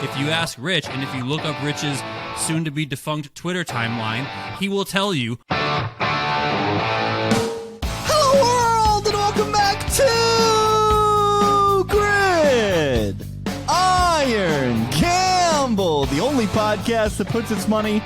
If you ask Rich, and if you look up Rich's soon-to-be defunct Twitter timeline, he will tell you. Hello, world, and welcome back to Gridiron Gamble, the only podcast that puts its money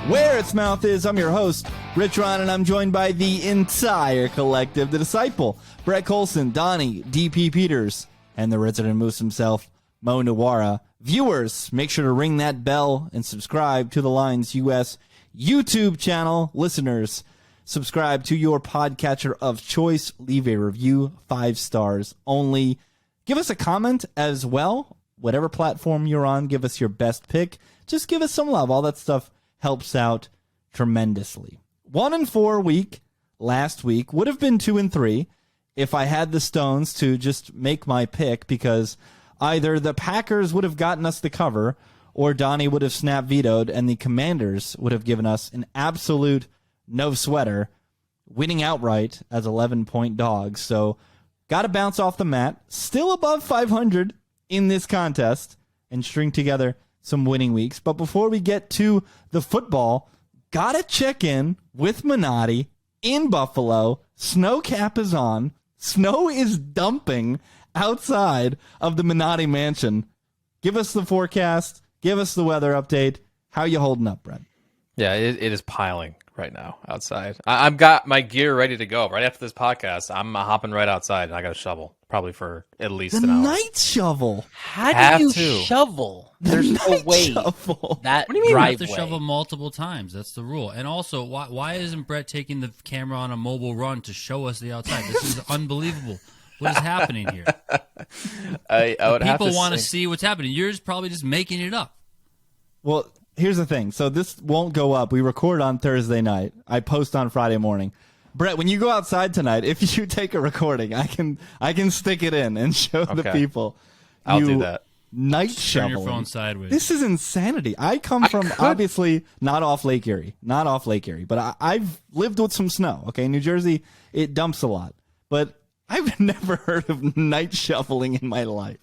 where its mouth is. I'm your host, Rich Ron, and I'm joined by the entire collective, the Disciple, Brett Collson, Donnie, DP Peters, and the resident moose himself, Mo Nuwwarah. Viewers, make sure to ring that bell and subscribe to the Lions US YouTube channel. Listeners, subscribe to your podcatcher of choice. Leave a review, 5 stars only. Give us a comment as well. Whatever platform you're on, give us your best pick. Just give us some love. All that stuff helps out tremendously. 1-4 week last week would have been 2-3 if I had the stones to just make my pick, because either the Packers would have gotten us the cover or Donnie would have snap vetoed and the Commanders would have given us an absolute no sweater, winning outright as 11-point dogs. So got to bounce off the mat, still above 500 in this contest, and string together some winning weeks. But before we get to the football, got to check in with Minotti in Buffalo. Snow cap is on. Snow is dumping outside of the Minotti mansion. Give us the forecast. Give us the weather update. How you holding up, Brett? Yeah, it is piling right now outside. I've got my gear ready to go. Right after this podcast, I'm hopping right outside, and I got a shovel, probably for at least an hour. Night shovel. How do you shovel? There's no way shovel. that What do you mean? You have driveway. to shovel multiple times. That's the rule. And also, why isn't Brett taking the camera on a mobile run to show us the outside? This is unbelievable. What is happening here? I would have to People want to see what's happening. You're just probably just making it up. Well, here's the thing. So this won't go up. We record on Thursday night. I post on Friday morning. Brett, when you go outside tonight, if you take a recording, I can stick it in and show the people. I'll do that. Night Turn shoveling. your phone sideways. This is insanity. I come from obviously not off Lake Erie, but I've lived with some snow. Okay, New Jersey, it dumps a lot, but I've never heard of night shoveling in my life.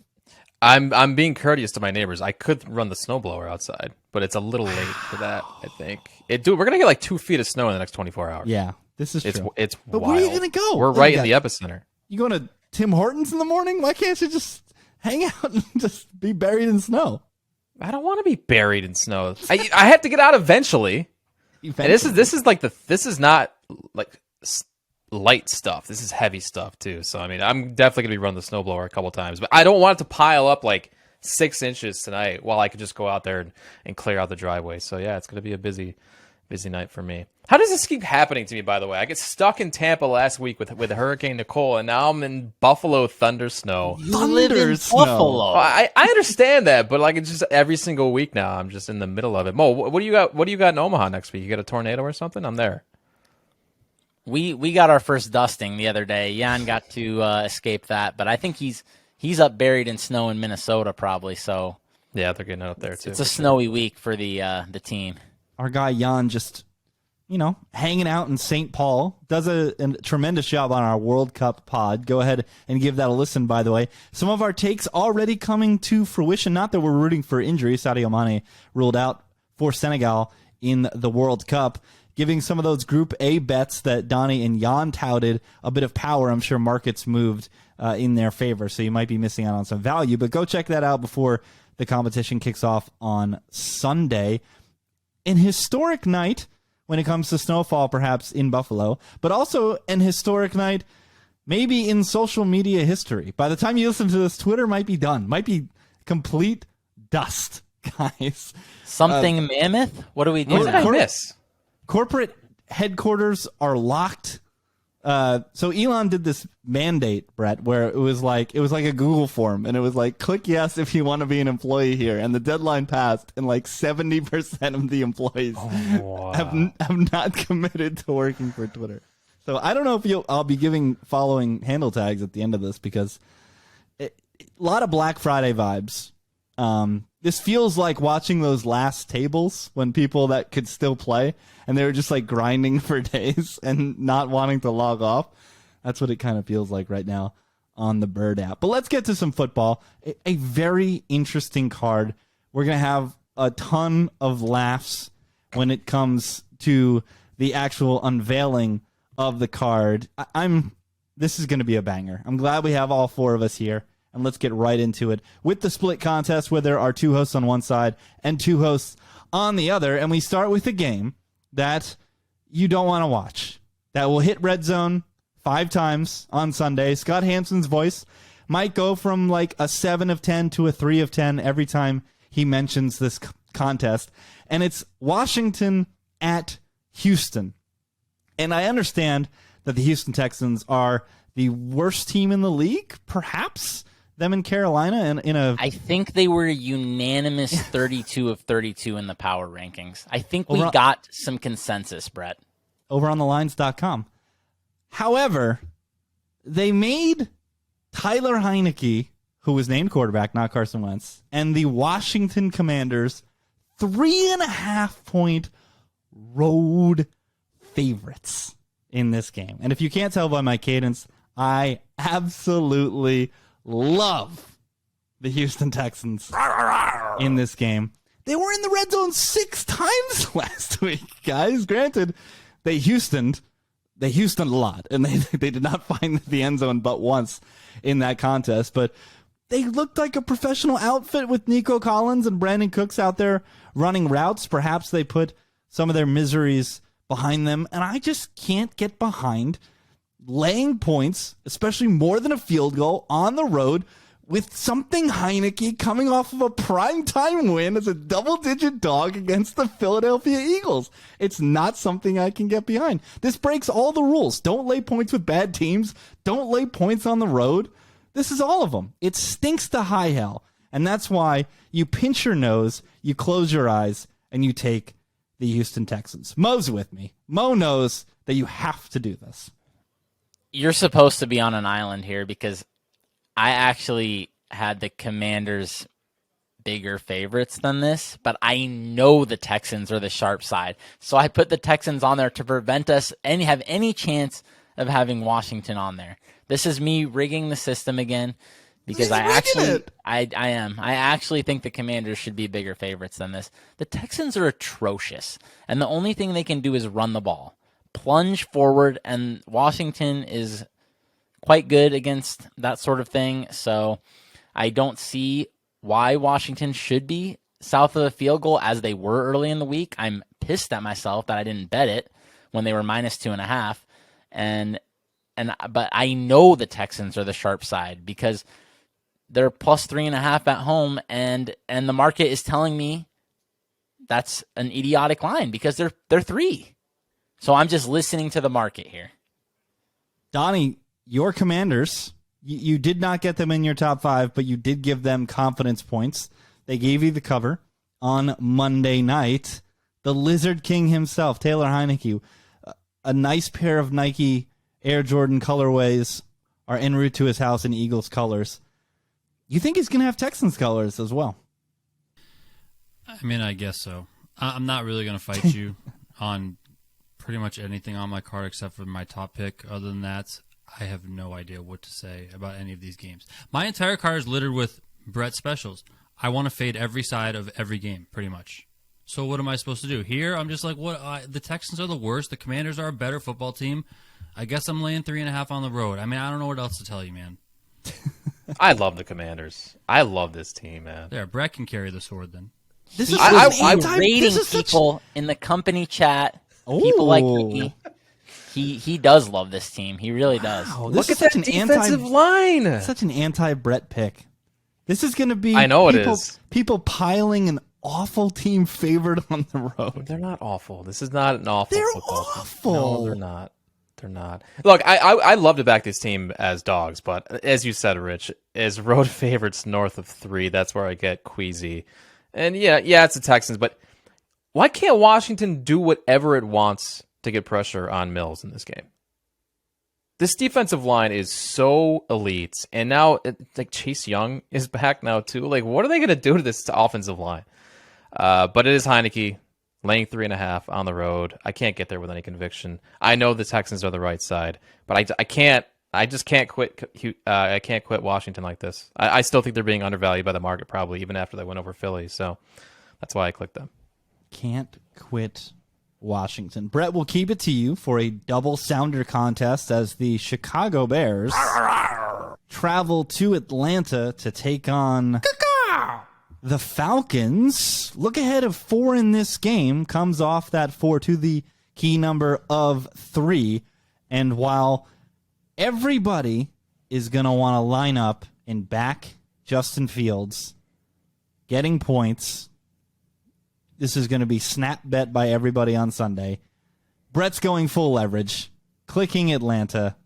I'm being courteous to my neighbors. I could run the snowblower outside, but it's a little late for that, I think. We're going to get like 2 feet of snow in the next 24 hours. Yeah, this is true. It's but wild. where are you going to go? We're right in the epicenter. You going to Tim Hortons in the morning? Why can't you just hang out and just be buried in snow? I don't want to be buried in snow. I have to get out eventually. And this is not like light stuff. This is heavy stuff too. So I mean, I'm definitely gonna be running the snowblower a couple times, but I don't want it to pile up like 6 inches tonight while I could just go out there and clear out the driveway. So yeah, it's gonna be a busy night for me. How does this keep happening to me, by the way? I get stuck in Tampa last week with Hurricane Nicole, and now I'm in Buffalo thunder snow. You live in Buffalo. I understand that, but like it's just every single week now. I'm just in the middle of it. Mo, what do you got? What do you got in Omaha next week? You got a tornado or something? I'm there. We got our first dusting the other day. Jan got to escape that, but I think he's up buried in snow in Minnesota probably. So yeah, they're getting it up there too. It's a snowy week for the team. Our guy Jan just, hanging out in St. Paul, does a tremendous job on our World Cup pod. Go ahead and give that a listen, by the way. Some of our takes already coming to fruition. Not that we're rooting for injury. Sadio Mane ruled out for Senegal in the World Cup. Giving some of those Group A bets that Donnie and Jan touted a bit of power. I'm sure markets moved in their favor, so you might be missing out on some value. But go check that out before the competition kicks off on Sunday. An historic night when it comes to snowfall, perhaps, in Buffalo, but also an historic night maybe in social media history. By the time you listen to this, Twitter might be done. Might be complete dust, guys. Something mammoth? What do we do? What did I miss? Corporate headquarters are locked. So Elon did this mandate, Brett, where it was like a Google form, and it was like, click yes if you want to be an employee here. And the deadline passed, and like 70% of the employees have not committed to working for Twitter. So I don't know if I'll be following handle tags at the end of this, because a lot of Black Friday vibes. This feels like watching those last tables when people that could still play and they were just like grinding for days and not wanting to log off. That's what it kind of feels like right now on the Bird app. But let's get to some football. A very interesting card We're going to have a ton of laughs when it comes to the actual unveiling of the card. This is going to be a banger. I'm glad we have all four of us here, and let's get right into it with the split contest where there are two hosts on one side and two hosts on the other, and we start with a game that you don't want to watch, that will hit Red Zone 5 times on Sunday. Scott Hansen's voice might go from like a 7 of 10 to a 3 of 10 every time he mentions this contest, and it's Washington at Houston. And I understand that the Houston Texans are the worst team in the league, perhaps, them in Carolina. I think they were unanimous 32 of 32 in the power rankings. I think we got some consensus, Brett. Over on thelines.com. However, they made Tyler Heineke, who was named quarterback, not Carson Wentz, and the Washington Commanders 3.5-point road favorites in this game. And if you can't tell by my cadence, I absolutely love the Houston Texans in this game. They were in the red zone 6 times last week, guys. Granted, they Houstoned a lot, and they did not find the end zone but once in that contest. But they looked like a professional outfit with Nico Collins and Brandon Cooks out there running routes. Perhaps they put some of their miseries behind them, and I just can't get behind laying points, especially more than a field goal, on the road with something Heineke coming off of a primetime win as a double-digit dog against the Philadelphia Eagles. It's not something I can get behind. This breaks all the rules. Don't lay points with bad teams. Don't lay points on the road. This is all of them. It stinks to high hell, and that's why you pinch your nose, you close your eyes, and you take the Houston Texans. Mo's with me. Mo knows that you have to do this. You're supposed to be on an island here because I actually had the Commanders bigger favorites than this, but I know the Texans are the sharp side. So I put the Texans on there to prevent us and have any chance of having Washington on there. This is me rigging the system again because I am. I actually think the Commanders should be bigger favorites than this. The Texans are atrocious, and the only thing they can do is run the ball, plunge forward, and Washington is quite good against that sort of thing. So I don't see why Washington should be south of the field goal as they were early in the week. I'm pissed at myself that I didn't bet it when they were minus 2.5. But I know the Texans are the sharp side because they're plus 3.5 at home, and the market is telling me that's an idiotic line because they're 3. So I'm just listening to the market here. Donnie, your Commanders, you did not get them in your top 5, but you did give them confidence points. They gave you the cover on Monday night. The Lizard King himself, Taylor Heineke, a nice pair of Nike Air Jordan colorways are en route to his house in Eagles colors. You think he's going to have Texans colors as well? I mean, I guess so. I'm not really going to fight you on pretty much anything on my card except for my top pick. Other than that, I have no idea what to say about any of these games. My entire card is littered with Brett specials. I want to fade every side of every game, pretty much. So what am I supposed to do? Here, I'm just like, the Texans are the worst. The Commanders are a better football team. I guess I'm laying 3.5 on the road. I mean, I don't know what else to tell you, man. I love the Commanders. I love this team, man. There, Brett can carry the sword then. This is rating people in the company chat. People like me. He does love this team. He really does. Wow, look at that defensive line. Such an anti-Brett pick. This is going to be I know it is. People piling an awful team favored on the road. They're not awful. This is not an awful They're football awful. team. No, they're not. They're not. Look, I love to back this team as dogs, but as you said, Rich, as road favorites north of 3, that's where I get queasy. And yeah, it's the Texans, but why can't Washington do whatever it wants to get pressure on Mills in this game? This defensive line is so elite, and now like Chase Young is back now too. Like, what are they going to do to this offensive line? But it is Heineke laying 3.5 on the road. I can't get there with any conviction. I know the Texans are the right side, but I can't I just can't quit. I can't quit Washington like this. I still think they're being undervalued by the market, probably even after they went over Philly. So that's why I clicked them. Can't quit Washington. Brett will keep it to you for a double sounder contest as the Chicago Bears travel to Atlanta to take on the Falcons. Look ahead of 4 in this game. Comes off that 4 to the key number of 3. And while everybody is going to want to line up and back Justin Fields, getting points, this is going to be snap bet by everybody on Sunday. Brett's going full leverage, clicking Atlanta.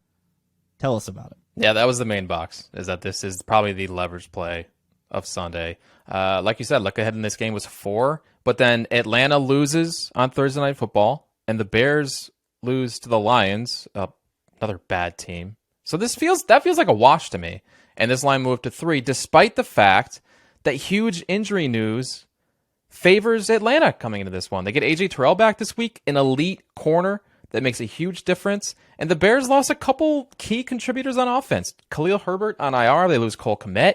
Tell us about it. Yeah, that was the main box, is that this is probably the leverage play of Sunday. Like you said, look ahead in this game was 4, but then Atlanta loses on Thursday Night Football, and the Bears lose to the Lions, another bad team. So that feels like a wash to me. And this line moved to 3, despite the fact that huge injury news favors Atlanta coming into this one. They get A.J. Terrell back this week, an elite corner that makes a huge difference. And the Bears lost a couple key contributors on offense. Khalil Herbert on IR. They lose Cole Kmet.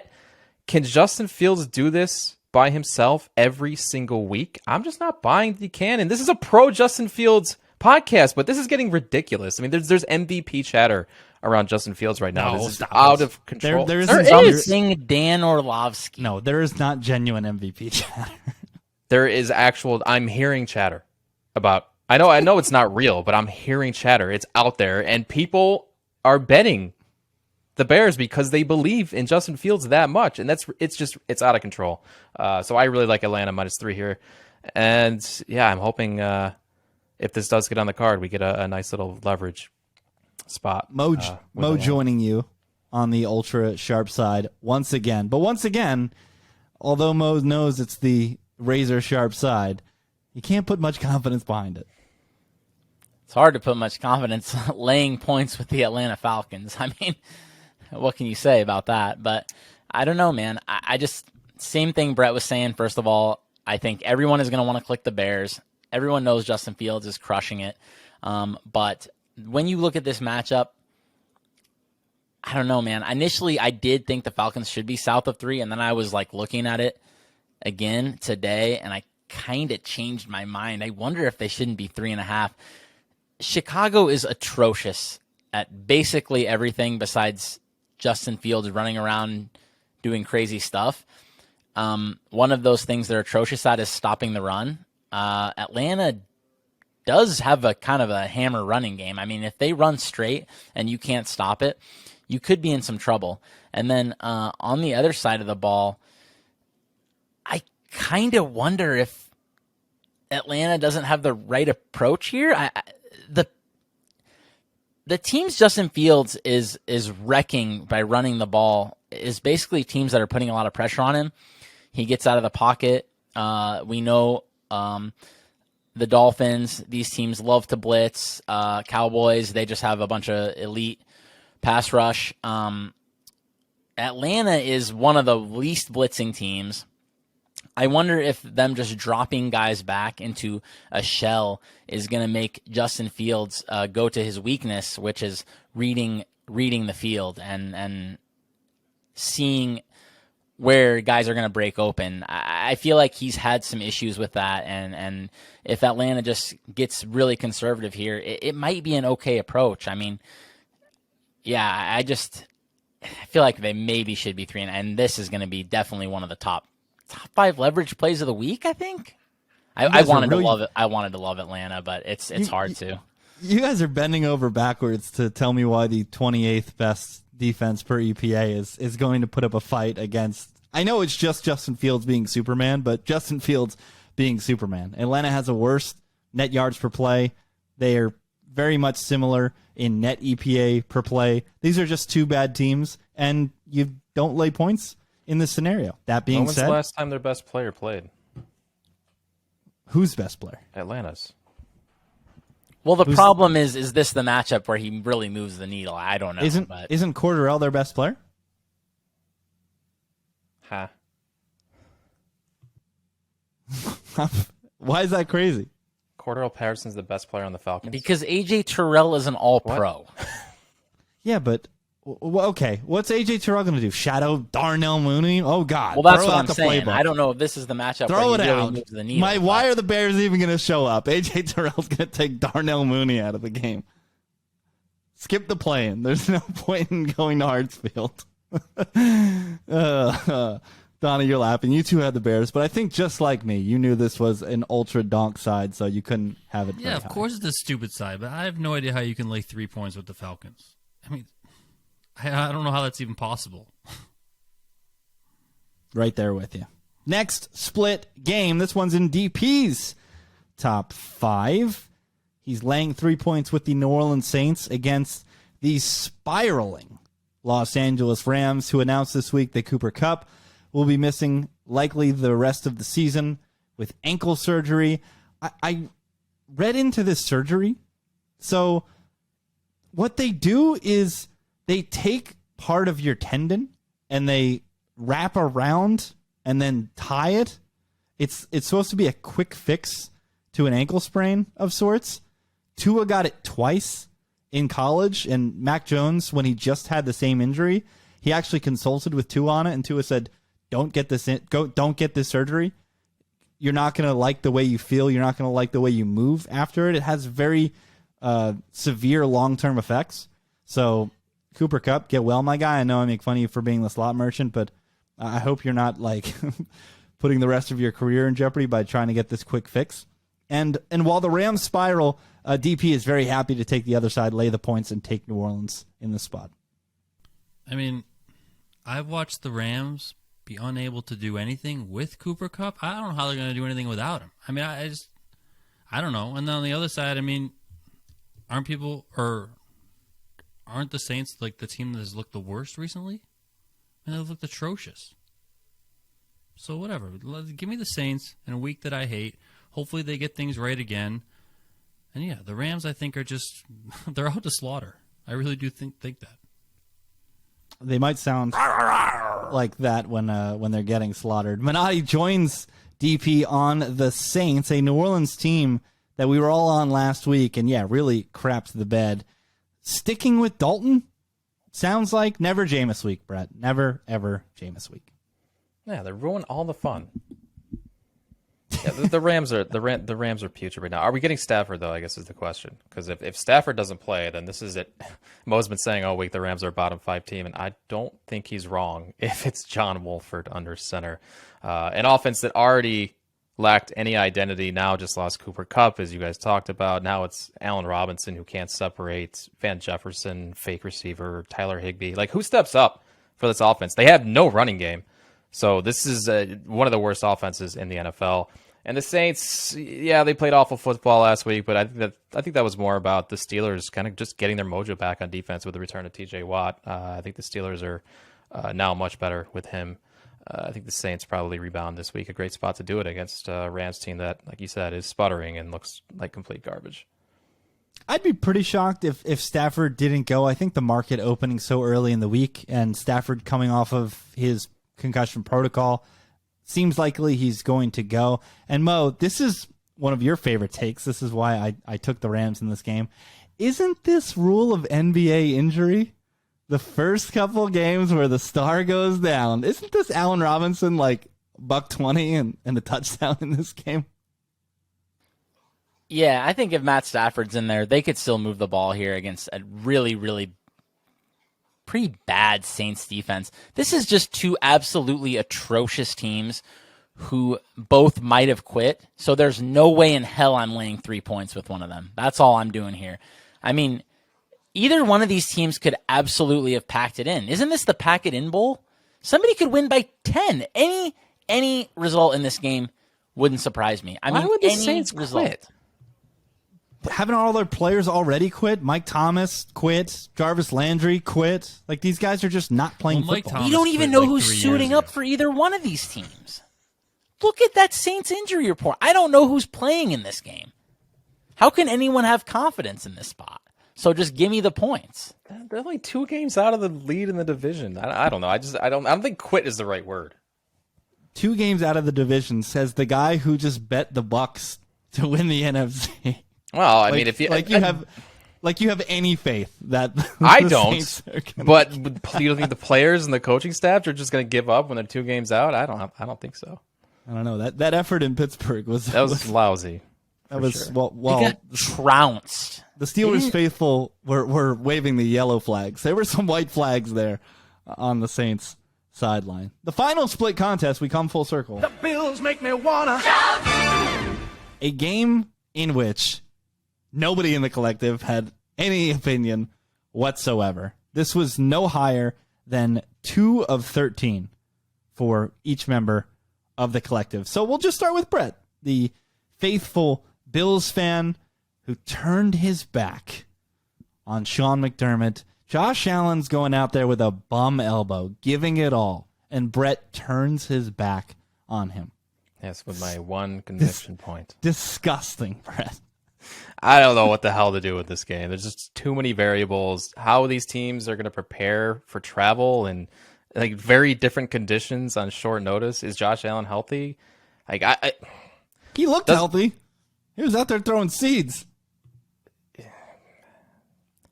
Can Justin Fields do this by himself every single week? I'm just not buying that he can. And this is a pro Justin Fields podcast, but this is getting ridiculous. I mean, there's MVP chatter around Justin Fields right now. This is out of control. There is something Dan Orlovsky. No, there is not genuine MVP chatter. There is actual. I'm hearing chatter about. I know it's not real, but I'm hearing chatter. It's out there, and people are betting the Bears because they believe in Justin Fields that much, and it's out of control. So I really like Atlanta -3 here, and yeah, I'm hoping if this does get on the card, we get a nice little leverage spot. Mo joining you on the ultra sharp side once again, but once again, although Mo knows it's the razor sharp side, you can't put much confidence behind it. It's hard to put much confidence laying points with the Atlanta Falcons. I mean, what can you say about that? But I don't know, man. I just, same thing Brett was saying. First of all, I think everyone is going to want to click the Bears. Everyone knows Justin Fields is crushing it. But when you look at this matchup, I don't know, man. Initially, I did think the Falcons should be south of 3, and then I was like looking at it again today, and I kind of changed my mind. I wonder if they shouldn't be 3.5. Chicago is atrocious at basically everything besides Justin Fields running around doing crazy stuff. One of those things they're atrocious at is stopping the run. Atlanta does have a kind of a hammer running game. I mean, if they run straight and you can't stop it, you could be in some trouble. And then on the other side of the ball, I kind of wonder if Atlanta doesn't have the right approach here. The teams Justin Fields is wrecking by running the ball is basically teams that are putting a lot of pressure on him. He gets out of the pocket. We know the Dolphins, these teams love to blitz. Cowboys, they just have a bunch of elite pass rush. Atlanta is one of the least blitzing teams. I wonder if them just dropping guys back into a shell is going to make Justin Fields go to his weakness, which is reading the field and seeing where guys are going to break open. I feel like he's had some issues with that, and if Atlanta just gets really conservative here, it might be an okay approach. I mean, yeah, I feel like they maybe should be 3, and this is going to be definitely one of the top 5 leverage plays of the week, I think. I wanted to love it. I wanted to love Atlanta, but it's hard to. You guys are bending over backwards to tell me why the 28th best defense per EPA is going to put up a fight against. I know it's just Justin Fields being Superman, but Justin Fields being Superman. Atlanta has a worse net yards per play. They are very much similar in net EPA per play. These are just 2 bad teams, and you don't lay points in this scenario. That being said, when's the last time their best player played? Who's best player? Atlanta's. Well, the problem is this the matchup where he really moves the needle? I don't know. Isn't Cordarrelle their best player? Huh. Why is that crazy? Cordarrelle Patterson's the best player on the Falcons. Because A.J. Terrell is an all-pro. Yeah, but Well, okay, what's AJ Terrell going to do? Shadow Darnell Mooney? Oh God! Well, that's Throw what out I'm the saying. playbook. I don't know if this is the matchup Throw where it he really out. moves the needle. Why are the Bears even going to show up? AJ Terrell's going to take Darnell Mooney out of the game. Skip the play-in. There's no point in going to Hartsfield. Donnie, you're laughing. You two had the Bears, but I think just like me, you knew this was an ultra donk side, so you couldn't have it. Yeah, of course it's a stupid side, but I have no idea how you can lay 3 points with the Falcons. I mean, I don't know how that's even possible. Right there with you. Next split game. This one's in DP's top 5. He's laying 3 points with the New Orleans Saints against the spiraling Los Angeles Rams, who announced this week that Cooper Kupp will be missing likely the rest of the season with ankle surgery. I read into this surgery. So what they do is they take part of your tendon and they wrap around and then tie it. It's supposed to be a quick fix to an ankle sprain of sorts. Tua got it twice in college, and Mac Jones, when he just had the same injury, he actually consulted with Tua on it, and Tua said, don't get this surgery. You're not going to like the way you feel. You're not going to like the way you move after it. It has very severe long-term effects. So Cooper Kupp, get well, my guy. I know I make fun of you for being the slot merchant, but I hope you're not like putting the rest of your career in jeopardy by trying to get this quick fix. And while the Rams spiral, DP is very happy to take the other side, lay the points, and take New Orleans in this spot. I mean, I've watched the Rams be unable to do anything with Cooper Kupp. I don't know how they're going to do anything without him. I mean, I don't know. And then on the other side, I mean, aren't the Saints like the team that has looked the worst recently? And they've looked atrocious. So whatever. Give me the Saints in a week that I hate. Hopefully they get things right again. And yeah, the Rams I think are just they're out to slaughter. I really do think that. They might sound like that when they're getting slaughtered. Minotti joins DP on the Saints, a New Orleans team that we were all on last week, and yeah, really crapped the bed. Sticking with Dalton sounds like never Jameis week, Brett. Never ever Jameis week. Yeah, they're ruining all the fun. Yeah, the Rams are putrid right now. Are we getting Stafford though? I guess is the question. Because if Stafford doesn't play, then this is it. Mo's been saying all week the Rams are a bottom 5 team, and I don't think he's wrong. If it's John Wolford under center, an offense that already lacked any identity, now just lost Cooper Kupp, as you guys talked about. Now it's Allen Robinson who can't separate, Van Jefferson, fake receiver, Tyler Higbee. Like, who steps up for this offense? They have no running game. So this is one of the worst offenses in the NFL. And the Saints, yeah, they played awful football last week, but I think that was more about the Steelers kind of just getting their mojo back on defense with the return of T.J. Watt. I think the Steelers are now much better with him. I think the Saints probably rebound this week. A great spot to do it against a Rams team that, like you said, is sputtering and looks like complete garbage. I'd be pretty shocked if Stafford didn't go. I think the market opening so early in the week and Stafford coming off of his concussion protocol, seems likely he's going to go. And Mo, this is one of your favorite takes. This is why I took the Rams in this game. Isn't this rule of NBA injury? The first couple games where the star goes down. Isn't this Allen Robinson like $120 and the touchdown in this game? Yeah, I think if Matt Stafford's in there, they could still move the ball here against a really, really pretty bad Saints defense. This is just two absolutely atrocious teams who both might have quit. So there's no way in hell I'm laying 3 points with one of them. That's all I'm doing here. I mean, either one of these teams could absolutely have packed it in. Isn't this the Pack It In Bowl? Somebody could win by 10. Any result in this game wouldn't surprise me. I mean, why would the any Saints result. quit? Haven't all their players already quit? Mike Thomas quit. Jarvis Landry quit. Like, these guys are just not playing Mike football. Thomas We don't even quit know like who's 3 years suiting up ago. for either one of these teams. Look at that Saints injury report. I don't know who's playing in this game. How can anyone have confidence in this spot? So just give me the points. They're like 2 games out of the lead in the division. I don't know. I don't think quit is the right word. 2 games out of the division, says the guy who just bet the Bucks to win the NFC. Well, I mean, if you like you have Like you have any faith that I the don't. Saints are gonna- But you don't think the players and the coaching staff are just going to give up when they're 2 games out? I don't think so. I don't know. That effort in Pittsburgh was Lousy. That was sure. well. They got trounced. The Steelers faithful were waving the yellow flags. There were some white flags there on the Saints sideline. The final split contest, we come full circle. The Bills make me wanna. A game in which nobody in the collective had any opinion whatsoever. This was no higher than 2 of 13 for each member of the collective. So we'll just start with Brett, the faithful Bills fan who turned his back on Sean McDermott. Josh Allen's going out there with a bum elbow, giving it all, and Brett turns his back on him. Yes, with my one conviction point. Disgusting, Brett. I don't know what the hell to do with this game. There's just too many variables. How these teams are going to prepare for travel and like very different conditions on short notice. Is Josh Allen healthy? Like He looked healthy. He was out there throwing seeds.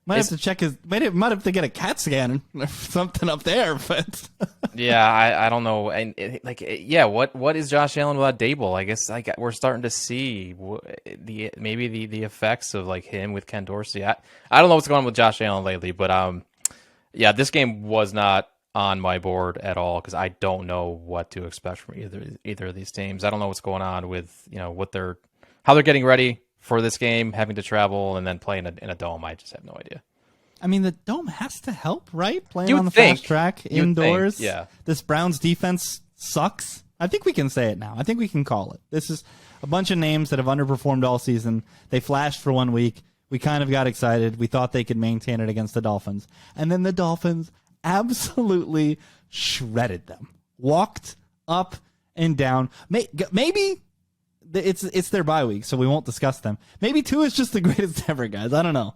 Might have to check his. Might have to get a CAT scan or something up there, but yeah, I don't know. And what is Josh Allen without Dable? I guess we're starting to see maybe the effects of like him with Ken Dorsey. I don't know what's going on with Josh Allen lately, but yeah, this game was not on my board at all because I don't know what to expect from either of these teams. I don't know what's going on with how they're getting ready for this game, having to travel and then play in a dome. I just have no idea. I mean, the dome has to help, right? Playing You'd on the think. fast track You'd indoors. think, yeah. This Browns defense sucks. I think we can say it now. I think we can call it. This is a bunch of names that have underperformed all season. They flashed for 1 week. We kind of got excited. We thought they could maintain it against the Dolphins. And then the Dolphins absolutely shredded them. Walked up and down. Maybe it's their bye week, so we won't discuss them. Maybe 2 is just the greatest ever, guys. I don't know.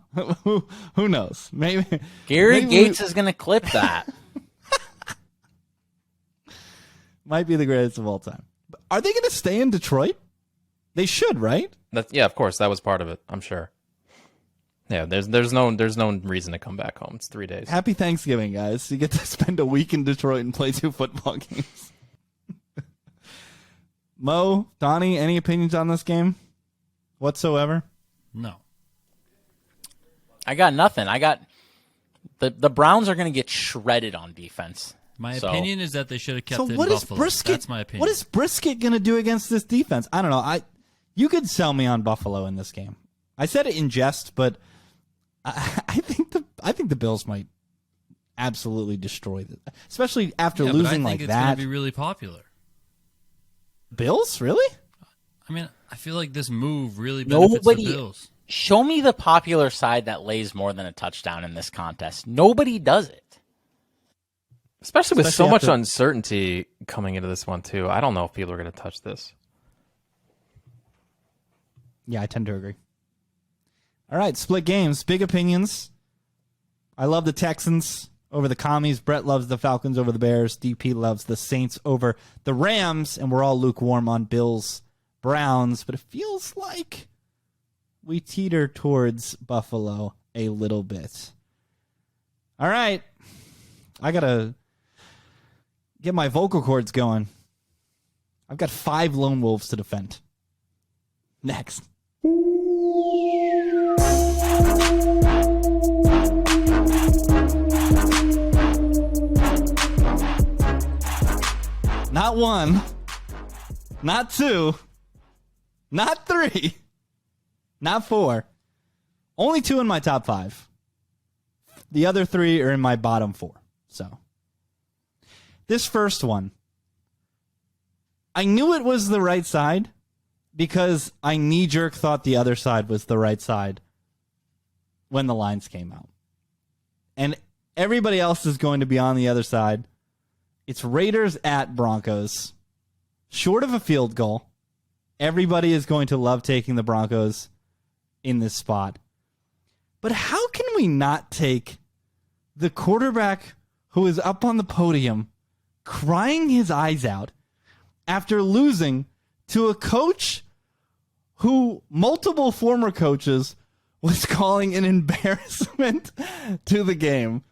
Who knows? Maybe Gary Gates is going to clip that. Might be the greatest of all time. Are they going to stay in Detroit? They should, right? Yeah, of course. That was part of it, I'm sure. Yeah, there's no reason to come back home. It's 3 days. Happy Thanksgiving, guys. You get to spend a week in Detroit and play 2 football games. Mo, Donnie, any opinions on this game whatsoever? No. I got nothing. I got the Browns are going to get shredded on defense. My opinion is that they should have kept it in what Buffalo. Is Brisket? That's my opinion. What is Brisket going to do against this defense? I don't know. You could sell me on Buffalo in this game. I said it in jest, but I think the Bills might absolutely destroy it, especially after losing like that. I think it's going to be really popular. Bills, really? I mean, I feel like this move really benefits the Bills. Show me the popular side that lays more than a touchdown in this contest. Nobody does it. Especially with so much uncertainty coming into this one, too. I don't know if people are going to touch this. Yeah, I tend to agree. All right, split games. Big opinions. I love the Texans over the Commies. Brett loves the Falcons over the Bears. DP loves the Saints over the Rams. And we're all lukewarm on Bills, Browns. But it feels like we teeter towards Buffalo a little bit. All right. I got to get my vocal cords going. I've got 5 lone wolves to defend. Next. Not 1, not 2, not 3, not 4. Only 2 in my top 5. The other 3 are in my bottom 4. So, this first one, I knew it was the right side because I knee-jerk thought the other side was the right side when the lines came out. And everybody else is going to be on the other side. It's Raiders at Broncos. Short of a field goal, everybody is going to love taking the Broncos in this spot. But how can we not take the quarterback who is up on the podium crying his eyes out after losing to a coach who multiple former coaches was calling an embarrassment to the game.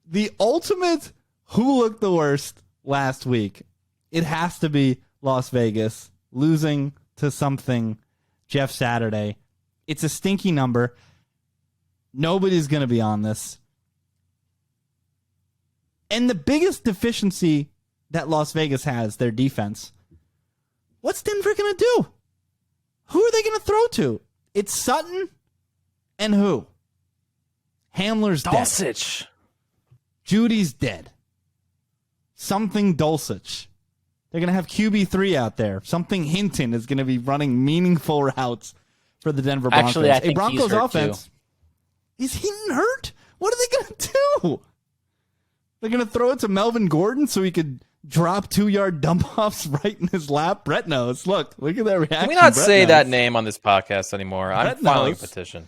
The ultimate who looked the worst last week. It has to be Las Vegas losing to something Jeff Saturday. It's a stinky number. Nobody's going to be on this. And the biggest deficiency that Las Vegas has, their defense. What's Denver going to do? Who are they going to throw to? It's Sutton and who? Hamler's dead. Dulcich. Judy's dead. Something Dulcich. They're going to have QB3 out there. Something Hinton is going to be running meaningful routes for the Denver Broncos. Actually, I think Broncos he's hurt offense. too. Is Hinton hurt? What are they going to do? They're going to throw it to Melvin Gordon so he could drop 2-yard dump-offs right in his lap? Brett knows. Look at that reaction. Can we not Brett say knows. that name on this podcast anymore? I'm Brett filing a knows. petition.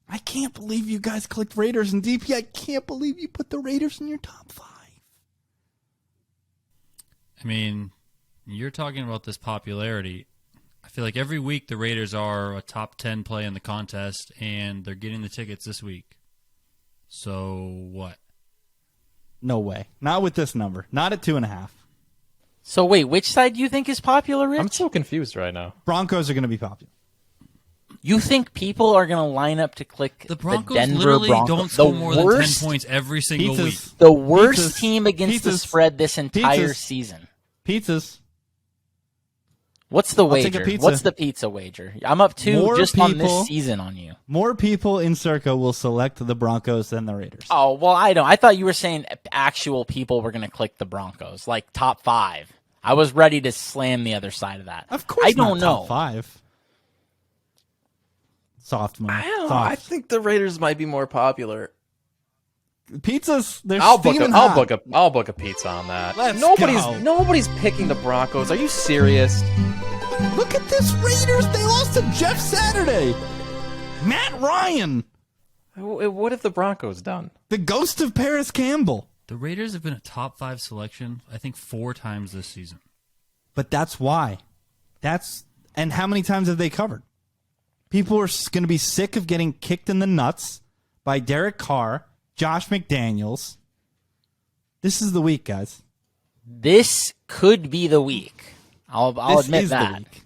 I can't believe you guys clicked Raiders and DP. I can't believe you put the Raiders in your top 5. I mean, you're talking about this popularity. I feel like every week the Raiders are a top 10 play in the contest, and they're getting the tickets this week. So what? No way. Not with this number. Not at 2.5. So wait, which side do you think is popular, Rich? I'm so confused right now. Broncos are going to be popular. You think people are going to line up to click The Broncos Denver literally Broncos? don't score more than 10 worst- points every single Pizzas. week. The worst Pizzas. team against the Pizzas. spread this entire Pizzas. season. Pizzas. What's the take a wager? pizza. What's the pizza wager? I'm up 2 More just on people- this season on you. More people in Circa will select the Broncos than the Raiders. Oh, well, I don't. I thought you were saying actual people were going to click the Broncos, like top 5. I was ready to slam the other side of that. Of course I don't not top know. 5. Soft move. I don't know. Soft. I think the Raiders might be more popular. Pizzas, they're I'll book steaming a, I'll hot. book a, I'll book a pizza on that. Let's nobody's go. nobody's picking the Broncos. Are you serious? Look at this Raiders. They lost to Jeff Saturday. Matt Ryan. What have the Broncos done? The ghost of Paris Campbell. The Raiders have been a top 5 selection, I think, 4 times this season. But that's why. And how many times have they covered? People are going to be sick of getting kicked in the nuts by Derek Carr, Josh McDaniels. This is the week, guys. This could be the week. I'll This admit is that. the week.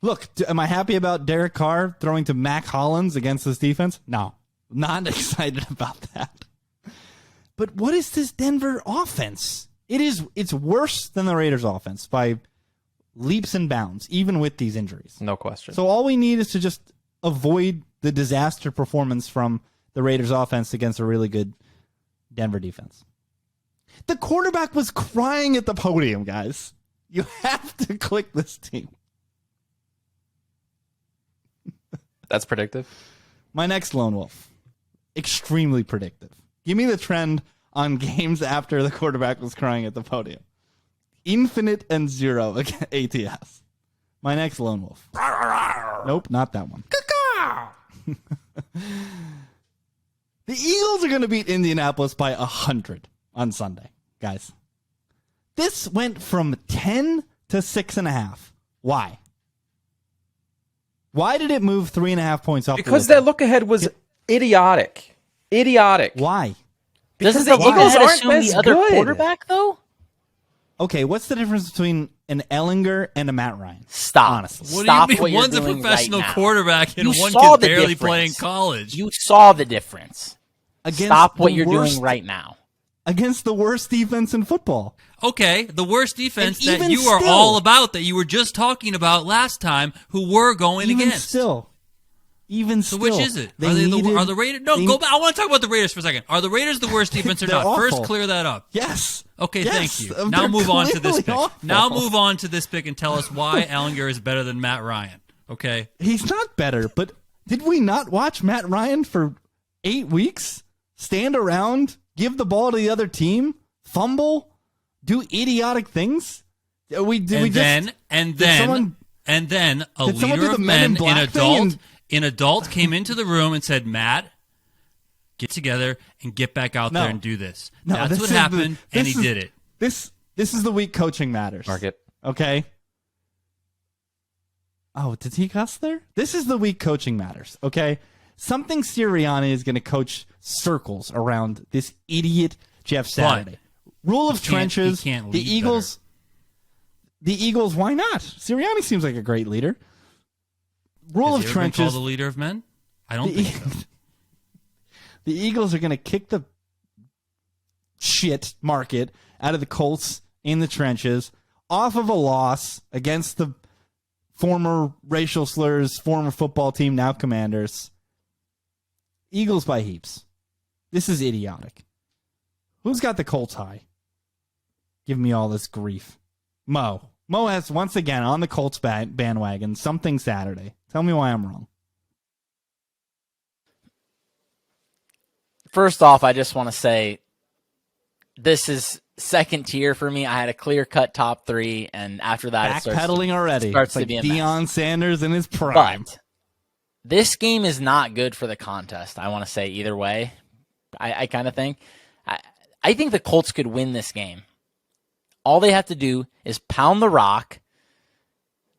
Look, am I happy about Derek Carr throwing to Mac Hollins against this defense? No. Not excited about that. But what is this Denver offense? It's worse than the Raiders offense by leaps and bounds, even with these injuries. No question. So all we need is to just avoid the disaster performance from the Raiders offense against a really good Denver defense. The quarterback was crying at the podium, guys. You have to click this team. That's predictive. My next lone wolf. Extremely predictive. Give me the trend on games after the quarterback was crying at the podium. Infinite and 0 ATS. My next lone wolf. Nope, not that one. The Eagles are going to beat Indianapolis by 100 on Sunday, guys. This went from 10 to 6.5. Why? Why did it move 3.5 points off? Because the that look ahead was idiotic. Idiotic. Why? Doesn't Because the the look Eagles ahead aren't assume as the other good. quarterback, though? Okay, what's the difference between an Ellinger and a Matt Ryan? Stop. Honestly. What Stop do you mean? what you're One's a doing professional right now. quarterback and You one saw can the barely difference. play in college. You saw the difference. Against Stop what the you're worst- doing right now. Against the worst defense in football. Okay, the worst defense And that even you are still- all about, that you were just talking about last time, who we're going Even against. still. So which is it? Are the Raiders? No, they- go back. I want to talk about the Raiders for a second. Are the Raiders the worst defense or They're not? awful. First, clear that up. Yes. Okay, Yes, thank you. they're Now move on to this clearly pick. awful. Now move on to this pick and tell us why Ellinger is better than Matt Ryan. Okay. He's not better, but did we not watch Matt Ryan for 8 weeks? Stand around, give the ball to the other team, fumble, do idiotic things? And then a did someone leader do the of Men in men, Black thing an adult came into the room and said, "Matt, get together and get back out No. there and do this." No, That's this what is happened, and he is- did it. This is the week coaching matters. Mark it. Okay? Oh, did he cuss there? This is the week coaching matters, okay? Something Sirianni is going to coach circles around this idiot Jeff Saturday. Rule of trenches. He can't the lead Eagles. better. The Eagles. Why not? Sirianni seems like a great leader. Rule Has of he ever been trenches. called the leader of men? I don't think so. The Eagles are going to kick the shit market out of the Colts in the trenches off of a loss against the former racial slurs, former football team, now Commanders. Eagles by heaps. This is idiotic. Who's got the Colts high? Give me all this grief. Mo. Mo has once again on the Colts bandwagon something Saturday. Tell me why I'm wrong. First off, I just want to say this is second tier for me. I had a clear-cut top three, and after that, Backpedaling already. Starts it's to like be a Deion mess. Sanders in his prime. But this game is not good for the contest. I want to say either way. I kind of think. I think the Colts could win this game. All they have to do is pound the rock,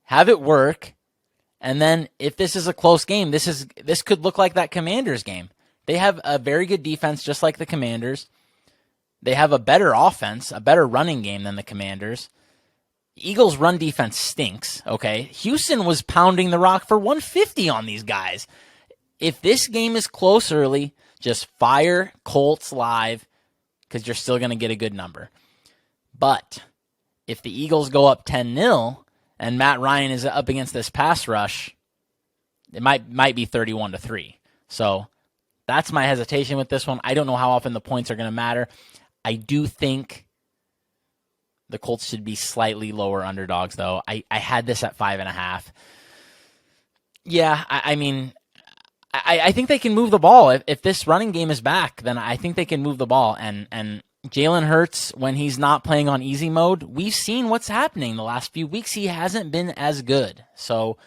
have it work, and then if this is a close game, this could look like that Commanders game. They have a very good defense, just like the Commanders. They have a better offense, a better running game than the Commanders. Eagles' run defense stinks, okay? Houston was pounding the rock for 150 on these guys. If this game is close early, just fire Colts live because you're still going to get a good number. But if the Eagles go up 10-0 and Matt Ryan is up against this pass rush, it might be 31-3. So that's my hesitation with this one. I don't know how often the points are going to matter. I do think the Colts should be slightly lower underdogs, though. I had this at 5.5. Yeah, I mean, I think they can move the ball. If this running game is back, then I think they can move the ball. And Jalen Hurts, when he's not playing on easy mode, we've seen what's happening the last few weeks. He hasn't been as good. So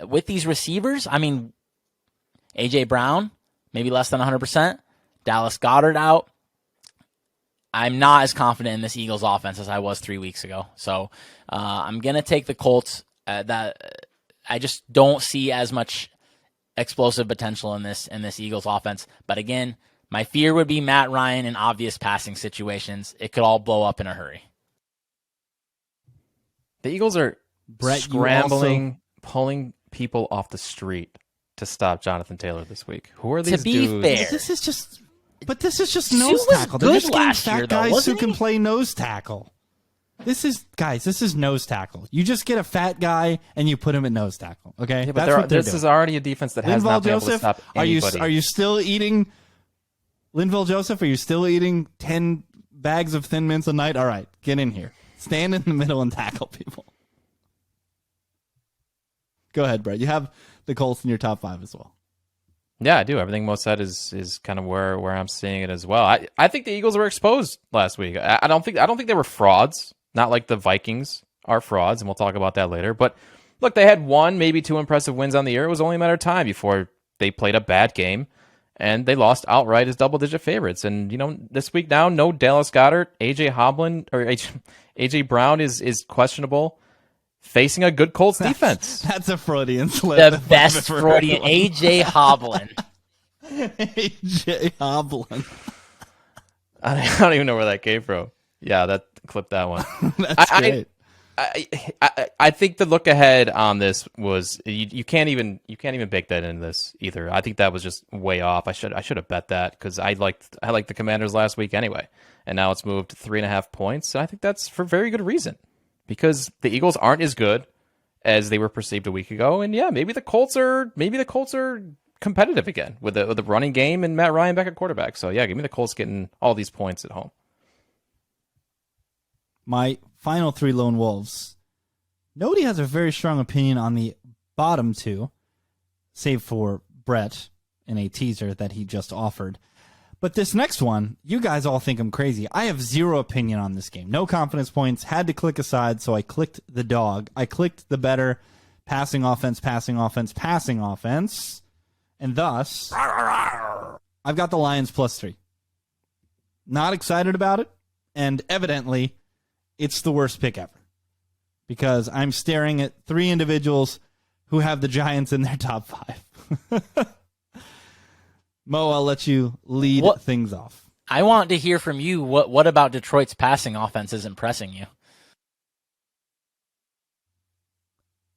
with these receivers, I mean, A.J. Brown, maybe less than 100%. Dallas Goedert out. I'm not as confident in this Eagles offense as I was 3 weeks ago. So I'm going to take the Colts. That I just don't see as much explosive potential in this Eagles offense. But again, my fear would be Matt Ryan in obvious passing situations. It could all blow up in a hurry. The Eagles are Brett, scrambling, pulling people off the street to stop Jonathan Taylor this week. Who are these To be dudes? fair, This is just nose Sue was tackle. They're good just getting last fat year, though, guys who wasn't can he? play nose tackle. This is nose tackle. You just get a fat guy and you put him at nose tackle. Okay, Yeah, but that's what they're this doing. is already a defense that has Linval not been able to Joseph, stop are anybody. you still eating Linval Joseph? Are you still eating 10 bags of Thin Mints a night? All right, get in here. Stand in the middle and tackle people. Go ahead, Brett. You have the Colts in your top 5 as well. Yeah, I do. Everything Mo said is kind of where I'm seeing it as well. I think the Eagles were exposed last week. I don't think they were frauds. Not like the Vikings are frauds, and we'll talk about that later. But look, they had one, maybe two impressive wins on the year. It was only a matter of time before they played a bad game, and they lost outright as double-digit favorites. And this week now, no Dallas Goedert, AJ Brown is questionable, facing a good Colts defense. That's a Freudian slip. the best Freudian, A.J. Hoblin. AJ Hoblin. I don't even know where that came from. Yeah, clip that one. That's great. I think the look ahead on this was you can't even bake that into this either. I think that was just way off. I should have bet that because I liked the Commanders last week anyway, and now it's moved to 3.5 points. And I think that's for very good reason because the Eagles aren't as good as they were perceived a week ago, and yeah, maybe the Colts are competitive again with the running game and Matt Ryan back at quarterback. So yeah, give me the Colts getting all these points at home. My final 3 lone wolves. Nobody has a very strong opinion on the bottom 2, save for Brett in a teaser that he just offered. But this next one, you guys all think I'm crazy. I have zero opinion on this game. No confidence points. Had to click aside, so I clicked the dog. I clicked the better passing offense. And thus, I've got the Lions +3. Not excited about it, and evidently, it's the worst pick ever. Because I'm staring at 3 individuals who have the Giants in their top 5. Mo, I'll let you lead things off. I want to hear from you. What about Detroit's passing offense is impressing you?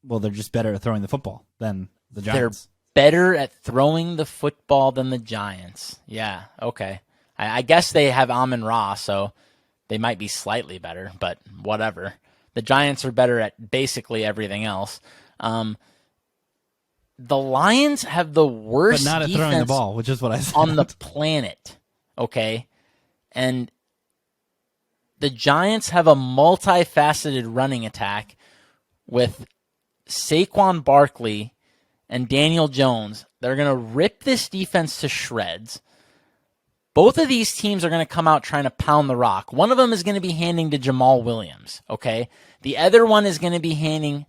Well, they're just better at throwing the football than the Giants. They're better at throwing the football than the Giants. Yeah, okay. I guess they have Amon-Ra, so they might be slightly better, but whatever. The Giants are better at basically everything else. The Lions have the worst but not at defense throwing the ball, which is what I said. on the planet, okay? And the Giants have a multifaceted running attack with Saquon Barkley and Daniel Jones. They're going to rip this defense to shreds. Both of these teams are going to come out trying to pound the rock. One of them is going to be handing to Jamal Williams, okay? The other one is going to be handing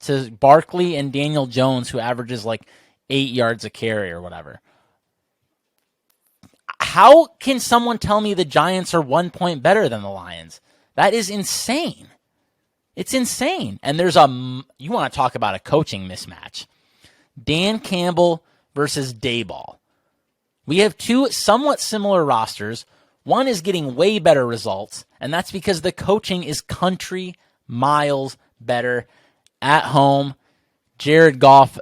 to Barkley and Daniel Jones, who averages like 8 yards a carry or whatever. How can someone tell me the Giants are 1 point better than the Lions? That is insane. It's insane. And you want to talk about a coaching mismatch. Dan Campbell versus Daboll. We have two somewhat similar rosters. One is getting way better results, and that's because the coaching is country miles better. At home, Jared Goff,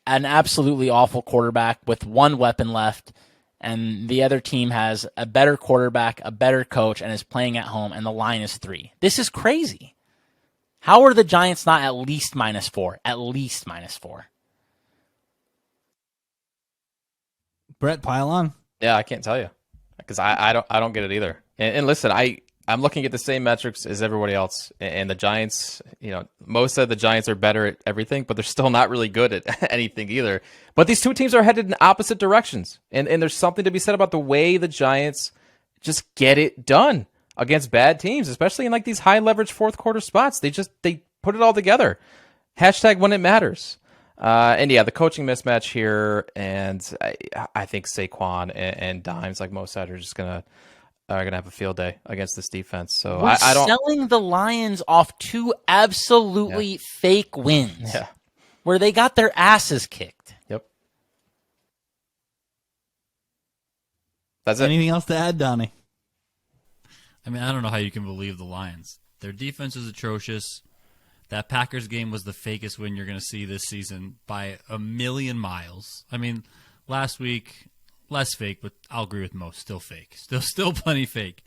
an absolutely awful quarterback with one weapon left, and the other team has a better quarterback, a better coach, and is playing at home, and the line is 3. This is crazy. How are the Giants not at least -4? At least -4. Brett, pile on. Yeah, I can't tell you because I don't get it either. And listen, I'm looking at the same metrics as everybody else, and the Giants. Most of the Giants are better at everything, but they're still not really good at anything either. But these two teams are headed in opposite directions, and there's something to be said about the way the Giants just get it done against bad teams, especially in like these high leverage fourth quarter spots. They put it all together. Hashtag when it matters. And yeah, the coaching mismatch here, and I think Saquon and Dimes, like Mo said, are just gonna have a field day against this defense. So We're I don't selling the Lions off 2 absolutely fake wins, where they got their asses kicked. Yep. That's it. Anything else to add, Donnie? I mean, I don't know how you can believe the Lions. Their defense is atrocious. That Packers game was the fakest win you're going to see this season by a million miles. I mean, last week, less fake, but I'll agree with most. Still fake. Still plenty fake.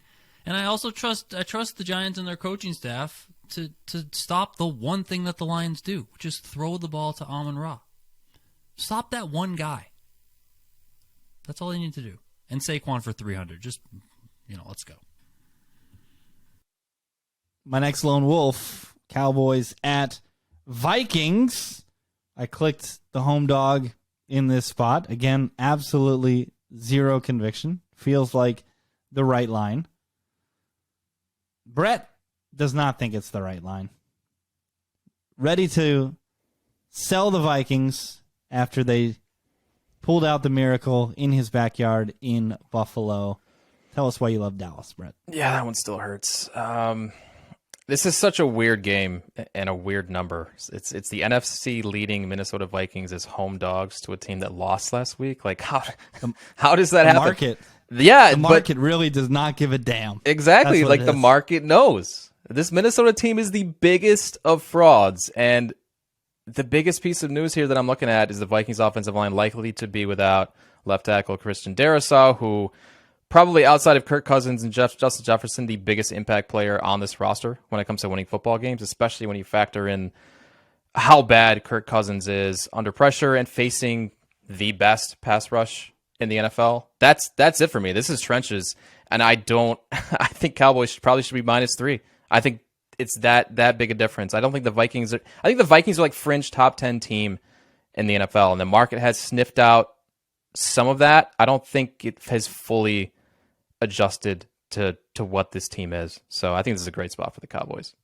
And I also trust the Giants and their coaching staff to stop the one thing that the Lions do, which is throw the ball to Amon-Ra. Stop that one guy. That's all they need to do. And Saquon for 300. Just, let's go. My next lone wolf, Cowboys at Vikings. I clicked the home dog in this spot. Again, absolutely zero conviction. Feels like the right line. Brett does not think it's the right line. Ready to sell the Vikings after they pulled out the miracle in his backyard in Buffalo. Tell us why you love Dallas, Brett. Yeah, that one still hurts. This is such a weird game and a weird number. It's the NFC leading Minnesota Vikings as home dogs to a team that lost last week. Like how does that happen? Market. Yeah, the market really does not give a damn. Exactly. Like the market knows. This Minnesota team is the biggest of frauds, and the biggest piece of news here that I'm looking at is the Vikings offensive line likely to be without left tackle Christian Darrisaw, who probably outside of Kirk Cousins and Justin Jefferson, the biggest impact player on this roster when it comes to winning football games, especially when you factor in how bad Kirk Cousins is under pressure and facing the best pass rush in the NFL. That's it for me. This is trenches, and I think Cowboys should be -3. I think it's that big a difference. I don't think the Vikings are. I think the Vikings are like fringe top 10 team in the NFL, and the market has sniffed out some of that. I don't think it has fully adjusted to what this team is. So I think this is a great spot for the Cowboys.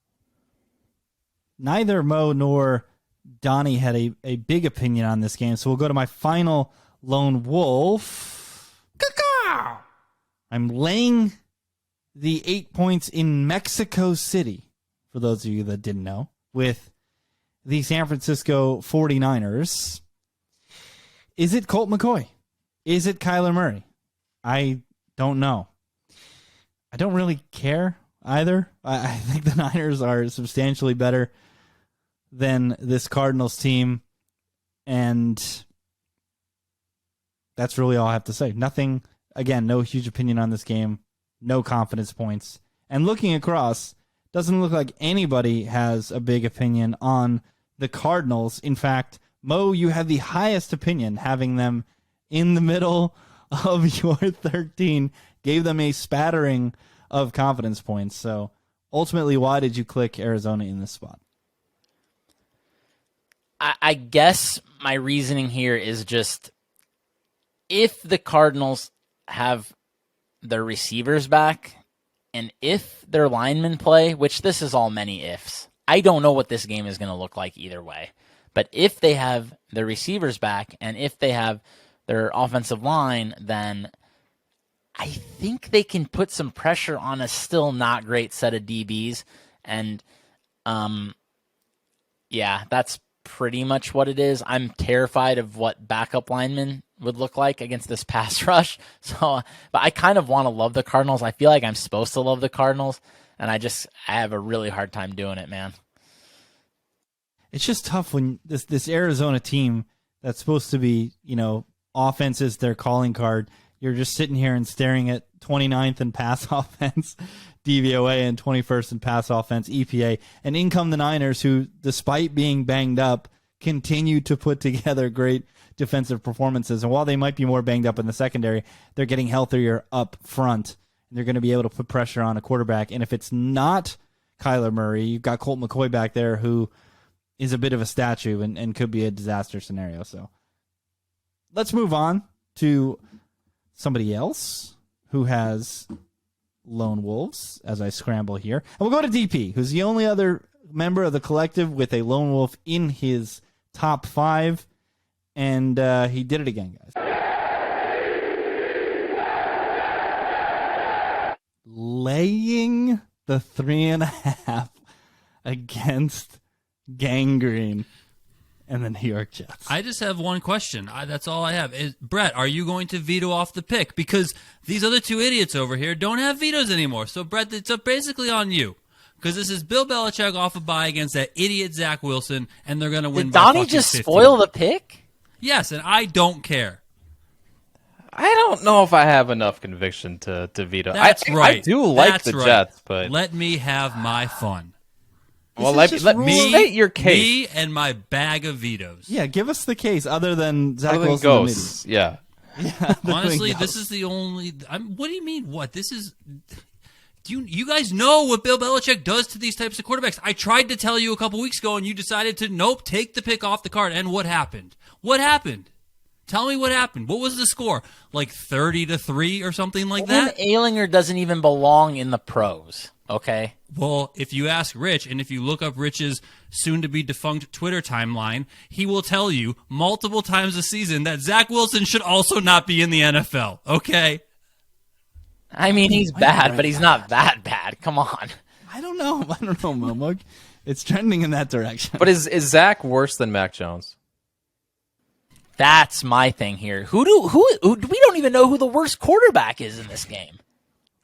Neither Mo nor Donnie had a big opinion on this game, so we'll go to my final lone wolf. I'm laying the 8 points in Mexico City, for those of you that didn't know, with the San Francisco 49ers. Is it Colt McCoy? Is it Kyler Murray? I don't know. I don't really care either. I think the Niners are substantially better than this Cardinals team, and that's really all I have to say. Nothing, again, no huge opinion on this game, no confidence points. And looking across, doesn't look like anybody has a big opinion on the Cardinals. In fact, Mo, you have the highest opinion, having them in the middle of your 13, gave them a spattering of confidence points. So ultimately, why did you click Arizona in this spot? I guess my reasoning here is just if the Cardinals have their receivers back and if their linemen play, which this is all many ifs, I don't know what this game is going to look like either way. But if they have their receivers back and if they have their offensive line, then I think they can put some pressure on a still not great set of DBs. And, yeah, that's pretty much what it is. I'm terrified of what backup linemen would look like against this pass rush. So, but I kind of want to love the Cardinals. I feel like I'm supposed to love the Cardinals, and I have a really hard time doing it, man. It's just tough when this Arizona team that's supposed to be, offense is their calling card. You're just sitting here and staring at 29th in pass offense, DVOA, and 21st in pass offense, EPA. And in come the Niners, who, despite being banged up, continue to put together great defensive performances. And while they might be more banged up in the secondary, they're getting healthier up front. And they're going to be able to put pressure on a quarterback. And if it's not Kyler Murray, you've got Colt McCoy back there, who is a bit of a statue and could be a disaster scenario. So let's move on to somebody else who has lone wolves as I scramble here. And we'll go to DP, who's the only other member of the collective with a lone wolf in his top 5. And he did it again, guys. Laying the 3.5 against Gangrene and the New York Jets. I just have one question. That's all I have. Brett, are you going to veto off the pick? Because these other two idiots over here don't have vetoes anymore. So, Brett, it's basically on you. Because this is Bill Belichick off a bye against that idiot Zach Wilson, and they're going to win Did by Donnie fucking just 15. spoil the pick? Yes, and I don't care. I don't know if I have enough conviction to veto. That's right. I do like That's the right. Jets, but let me have my fun. well, let me state your case. Me and my bag of vetoes. Yeah, give us the case other than Zach Other than Wilson. ghosts, yeah. Honestly, this is the only. What do you mean? What this is? Do you guys know what Bill Belichick does to these types of quarterbacks? I tried to tell you a couple weeks ago, and you decided to nope, take the pick off the card. And what happened? What happened? Tell me what happened. What was the score? Like 30-3 or something like that? Ehlinger doesn't even belong in the pros. Okay. Well, if you ask Rich, and if you look up Rich's soon-to-be-defunct Twitter timeline, he will tell you multiple times a season that Zach Wilson should also not be in the NFL, okay? I mean, he's bad, but he's not that bad. Come on. I don't know, Momog. It's trending in that direction. But is Zach worse than Mac Jones? That's my thing here. We don't even know who the worst quarterback is in this game.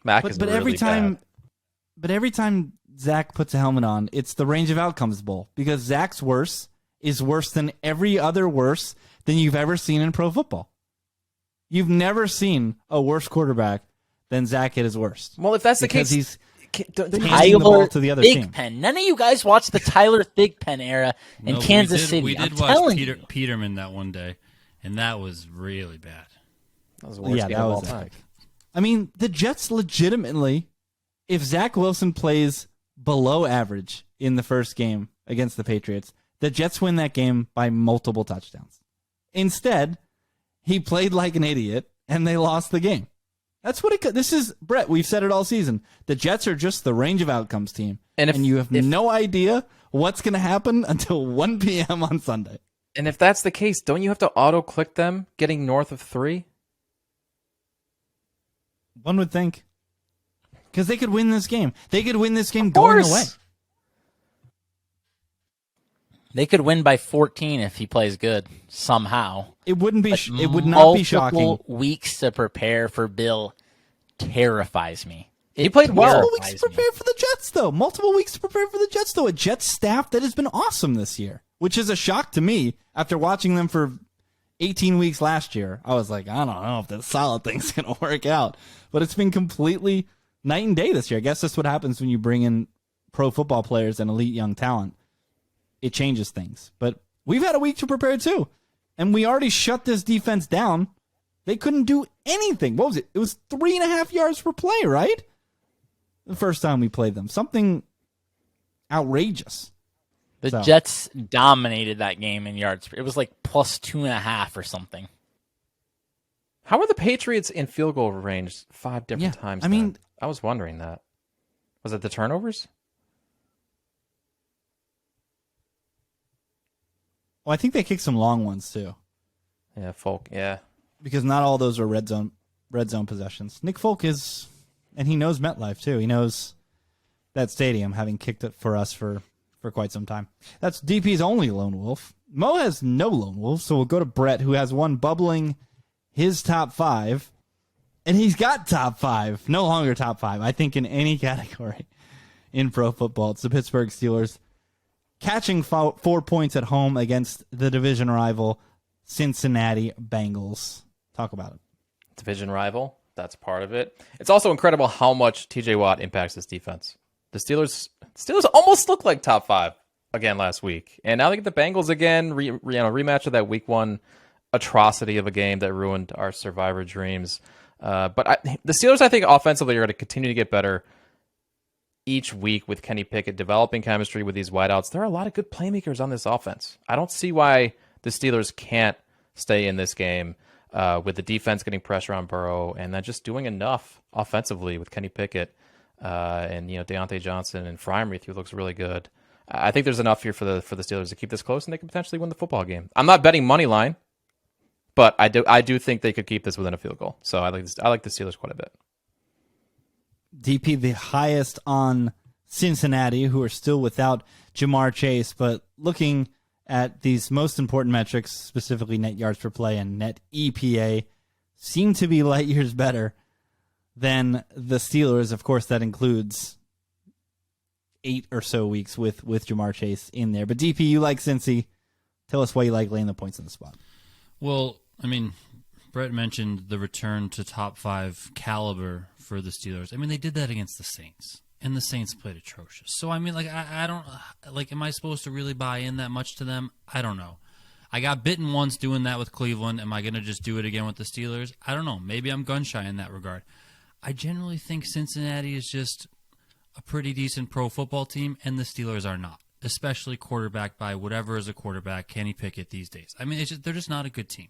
Mac is really bad. But every time Zach puts a helmet on, it's the range of outcomes bowl, because Zach's worse is worse than every other worse than you've ever seen in pro football. You've never seen a worse quarterback than Zach at his worst. Well, if that's the case, he's handing the Tyler ball to the other team. Thigpen. None of you guys watched the Tyler Thigpen era in Kansas City. We did watch Peterman that one day, and that was really bad. that was the worst game of all time. I mean, the Jets legitimately, if Zach Wilson plays below average in the first game against the Patriots, the Jets win that game by multiple touchdowns. Instead, he played like an idiot, and they lost the game. That's what this is, Brett. We've said it all season. The Jets are just the range of outcomes team, and you have no idea what's going to happen until 1 p.m. on Sunday. And if that's the case, don't you have to auto-click them getting north of 3? One would think. Because they could win this game. They could win this game going away. They could win by 14 if he plays good somehow. It wouldn't be. It would not be shocking. Multiple weeks to prepare for Bill terrifies me. He played well. Multiple weeks to prepare for the Jets, though. Multiple weeks to prepare for the Jets, though. A Jets staff that has been awesome this year, which is a shock to me after watching them for 18 weeks last year. I was like, I don't know if this solid thing's going to work out. But it's been completely night and day this year. I guess that's what happens when you bring in pro football players and elite young talent. It changes things. But we've had a week to prepare, too. And we already shut this defense down. They couldn't do anything. What was it? It was 3.5 yards per play, right? The first time we played them. Something outrageous. The Jets dominated that game in yards. It was like plus 2.5 or something. How are the Patriots in field goal range 5 different times? I mean, I was wondering that. Was it the turnovers? Well, I think they kicked some long ones too. Yeah, Folk. Yeah, because not all those are red zone possessions. Nick Folk is, and he knows MetLife too. He knows that stadium, having kicked it for us for quite some time. That's DP's only lone wolf. Mo has no lone wolf, so we'll go to Brett, who has one bubbling his top 5, and he's got top 5, no longer top 5. I think in any category in pro football, it's the Pittsburgh Steelers catching 4 points at home against the division rival Cincinnati Bengals. Talk about it. Division rival. That's part of it. It's also incredible how much TJ Watt impacts this defense. The Steelers almost looked like top 5 again last week, and now they get the Bengals again. Rematch of that Week 1 atrocity of a game that ruined our Survivor dreams. But the Steelers, I think, offensively are going to continue to get better each week with Kenny Pickett developing chemistry with these wideouts. There are a lot of good playmakers on this offense. I don't see why the Steelers can't stay in this game with the defense getting pressure on Burrow and then just doing enough offensively with Kenny Pickett and Deontay Johnson and Freiermuth, who looks really good. I think there's enough here for the Steelers to keep this close, and they can potentially win the football game. I'm not betting money line, but I do think they could keep this within a field goal. So I like the Steelers quite a bit. DP the highest on Cincinnati, who are still without Jamar Chase, but looking at these most important metrics, specifically net yards per play and net EPA, seem to be light years better than the Steelers. Of course, that includes 8 or so weeks with Jamar Chase in there. But DP, you like Cincy. Tell us why you like laying the points in the spot. Well, I mean, Brett mentioned the return to top 5 caliber for the Steelers. I mean, they did that against the Saints, and the Saints played atrocious. So, I mean, like, I don't, like, am I supposed to really buy in that much to them? I don't know. I got bitten once doing that with Cleveland. Am I going to just do it again with the Steelers? I don't know. Maybe I'm gun-shy in that regard. I generally think Cincinnati is just a pretty decent pro football team, and the Steelers are not, especially quarterbacked by whatever is a quarterback, Kenny Pickett these days. I mean, they're just not a good team.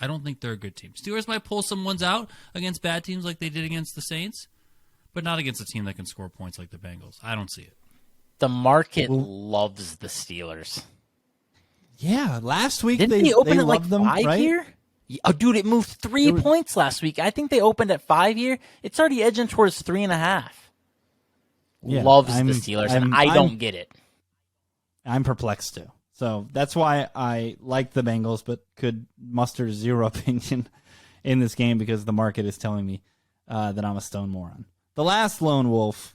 I don't think they're a good team. Steelers might pull some ones out against bad teams like they did against the Saints, but not against a team that can score points like the Bengals. I don't see it. The market loves the Steelers. Yeah, last week Didn't they open at like them, 5 right? here? Oh, dude, it moved 3 points last week. I think they opened at 5 here. It's already edging towards 3.5. Yeah, loves the Steelers, and I don't get it. I'm perplexed too. So that's why I like the Bengals, but could muster zero opinion in this game because the market is telling me that I'm a stone moron. The last lone wolf,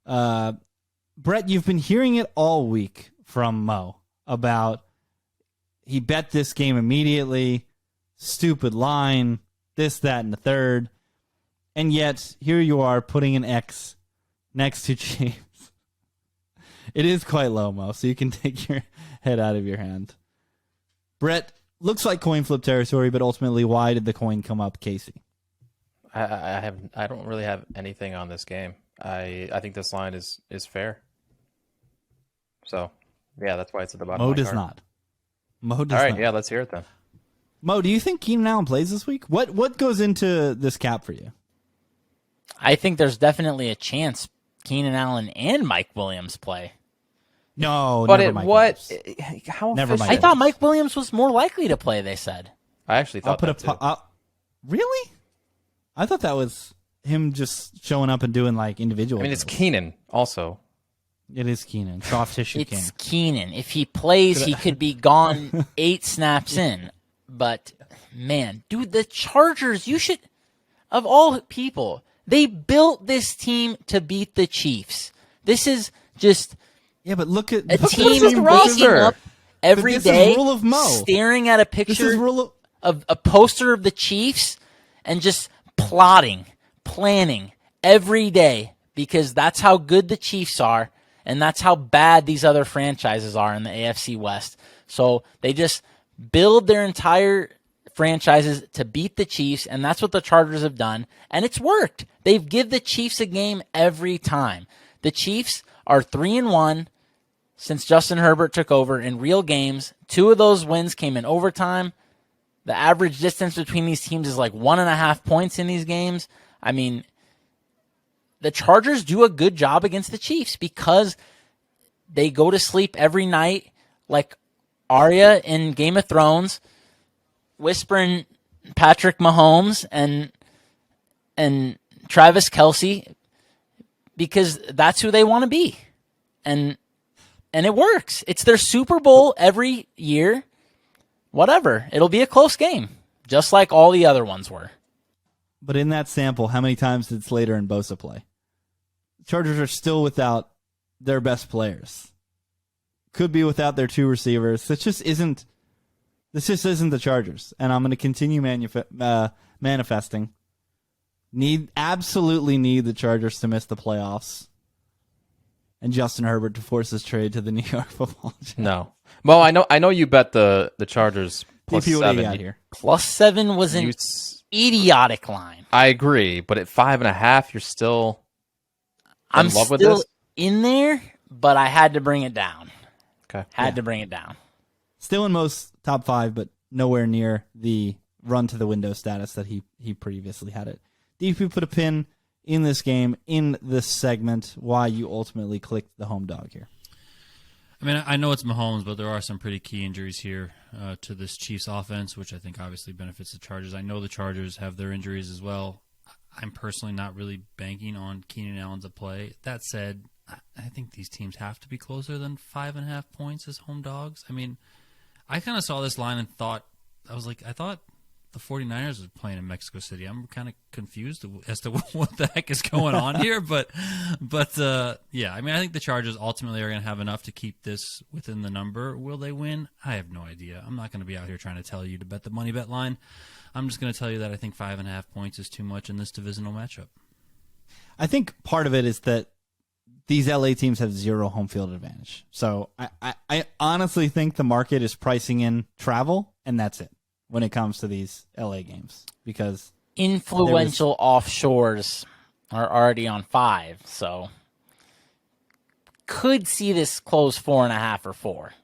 Brett, you've been hearing it all week from Mo about he bet this game immediately, stupid line, this, that, and the third, and yet here you are putting an X next to James. It is quite low, Mo, so you can take your head out of your hand. Brett, looks like coin flip territory, but ultimately, why did the coin come up, Casey? I don't really have anything on this game. I think this line is fair. So, yeah, that's why it's at the bottom. Mo of my does card. not. Mo does All right, not. yeah, let's hear it then. Mo, do you think Keenan Allen plays this week? What goes into this cap for you? I think there's definitely a chance Keenan Allen and Mike Williams play. No, But never at Mike what? Williams. How Never efficient- Mike I thought Mike Williams was more likely to play, they said. I actually I'll thought put that too. Really? I thought that was him just showing up and doing like individual. I mean, it's drills. Keenan also. It is Keenan. Soft tissue king. It's Keenan. If he plays, he could be gone 8 snaps in. But, man, dude, the Chargers, you should, of all people, they built this team to beat the Chiefs. This is just Yeah, but look at a look team at the waking up every But this day, is rule of Mo. staring at a This picture is rule of a poster of the Chiefs and just plotting, planning every day because that's how good the Chiefs are and that's how bad these other franchises are in the AFC West. So they just build their entire franchises to beat the Chiefs, and that's what the Chargers have done, and it's worked. They've give the Chiefs a game every time. The Chiefs are 3-1 since Justin Herbert took over in real games. 2 of those wins came in overtime. The average distance between these teams is like 1.5 points in these games. I mean, the Chargers do a good job against the Chiefs because they go to sleep every night like Arya in Game of Thrones, whispering Patrick Mahomes and Travis Kelce because that's who they want to be. And it works. It's their Super Bowl every year. Whatever. It'll be a close game, just like all the other ones were. But in that sample, how many times did Slater and Bosa play? Chargers are still without their best players. Could be without their 2 receivers. This just isn't the Chargers. And I'm going to continue manifesting. Absolutely need the Chargers to miss the playoffs. And Justin Herbert to force his trade to the New York Football Giants. No. Well, I know you bet the Chargers plus DP, what do you 7 got here? +7 was an idiotic line. I agree, but at 5.5, you're still I'm in love still with this? in there, but I had to bring it down. Okay. Had to bring it down. Still in most top 5, but nowhere near the run to the window status that he previously had it. DP, put a pin in this game, in this segment, why you ultimately clicked the home dog here. I mean, I know it's Mahomes, but there are some pretty key injuries here to this Chiefs offense, which I think obviously benefits the Chargers. I know the Chargers have their injuries as well. I'm personally not really banking on Keenan Allen to play. That said, I think these teams have to be closer than 5.5 points as home dogs. I mean, I kind of saw this line and thought the 49ers are playing in Mexico City. I'm kind of confused as to what the heck is going on here. But yeah, I mean, I think the Chargers ultimately are going to have enough to keep this within the number. Will they win? I have no idea. I'm not going to be out here trying to tell you to bet the money bet line. I'm just going to tell you that I think 5.5 points is too much in this divisional matchup. I think part of it is that these LA teams have 0 home field advantage. So I honestly think the market is pricing in travel, and that's it when it comes to these LA games, because influential offshores are already on 5, so could see this close 4.5 or 4.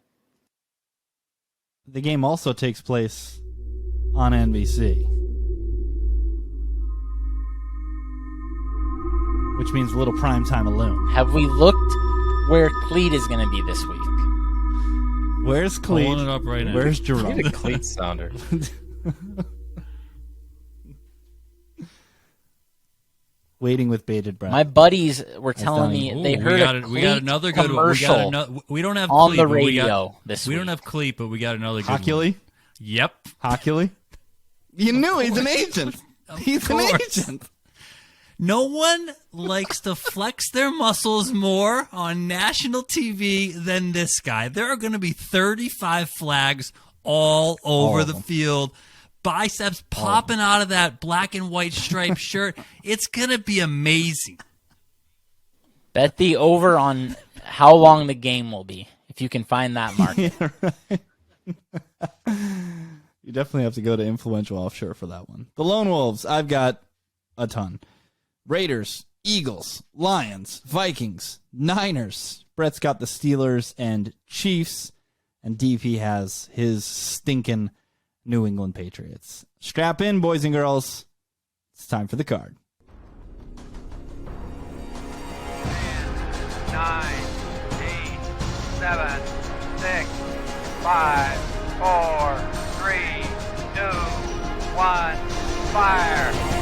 The game also takes place on NBC, which means a little primetime alone. Have we looked where Cleat is going to be this week? Where's Cleat? Pulling it up right now. Where's Jerome? Need a cleat sounder. Waiting with bated breath. My buddies were telling Donnie. me they Ooh, heard we got another good commercial one. We don't have on Cleat, the but radio this we week. don't have Cleat, but we got another good Hockey? one. Yep. Hockey? You knew he's an agent. He's an course. agent. No one likes to flex their muscles more on national TV than this guy. There are going to be 35 flags all over of the them. field. Biceps popping out of that black and white striped shirt. It's going to be amazing. Bet the over on how long the game will be, if you can find that market. Yeah, right. You definitely have to go to influential offshore for that one. The Lone Wolves, I've got a ton. Raiders, Eagles, Lions, Vikings, Niners. Brett's got the Steelers and Chiefs, and DP has his stinking New England Patriots. Strap in, boys and girls. It's time for the card. 10, 9, 8, 7, 6, 5, 4, 3, 2, 1, fire.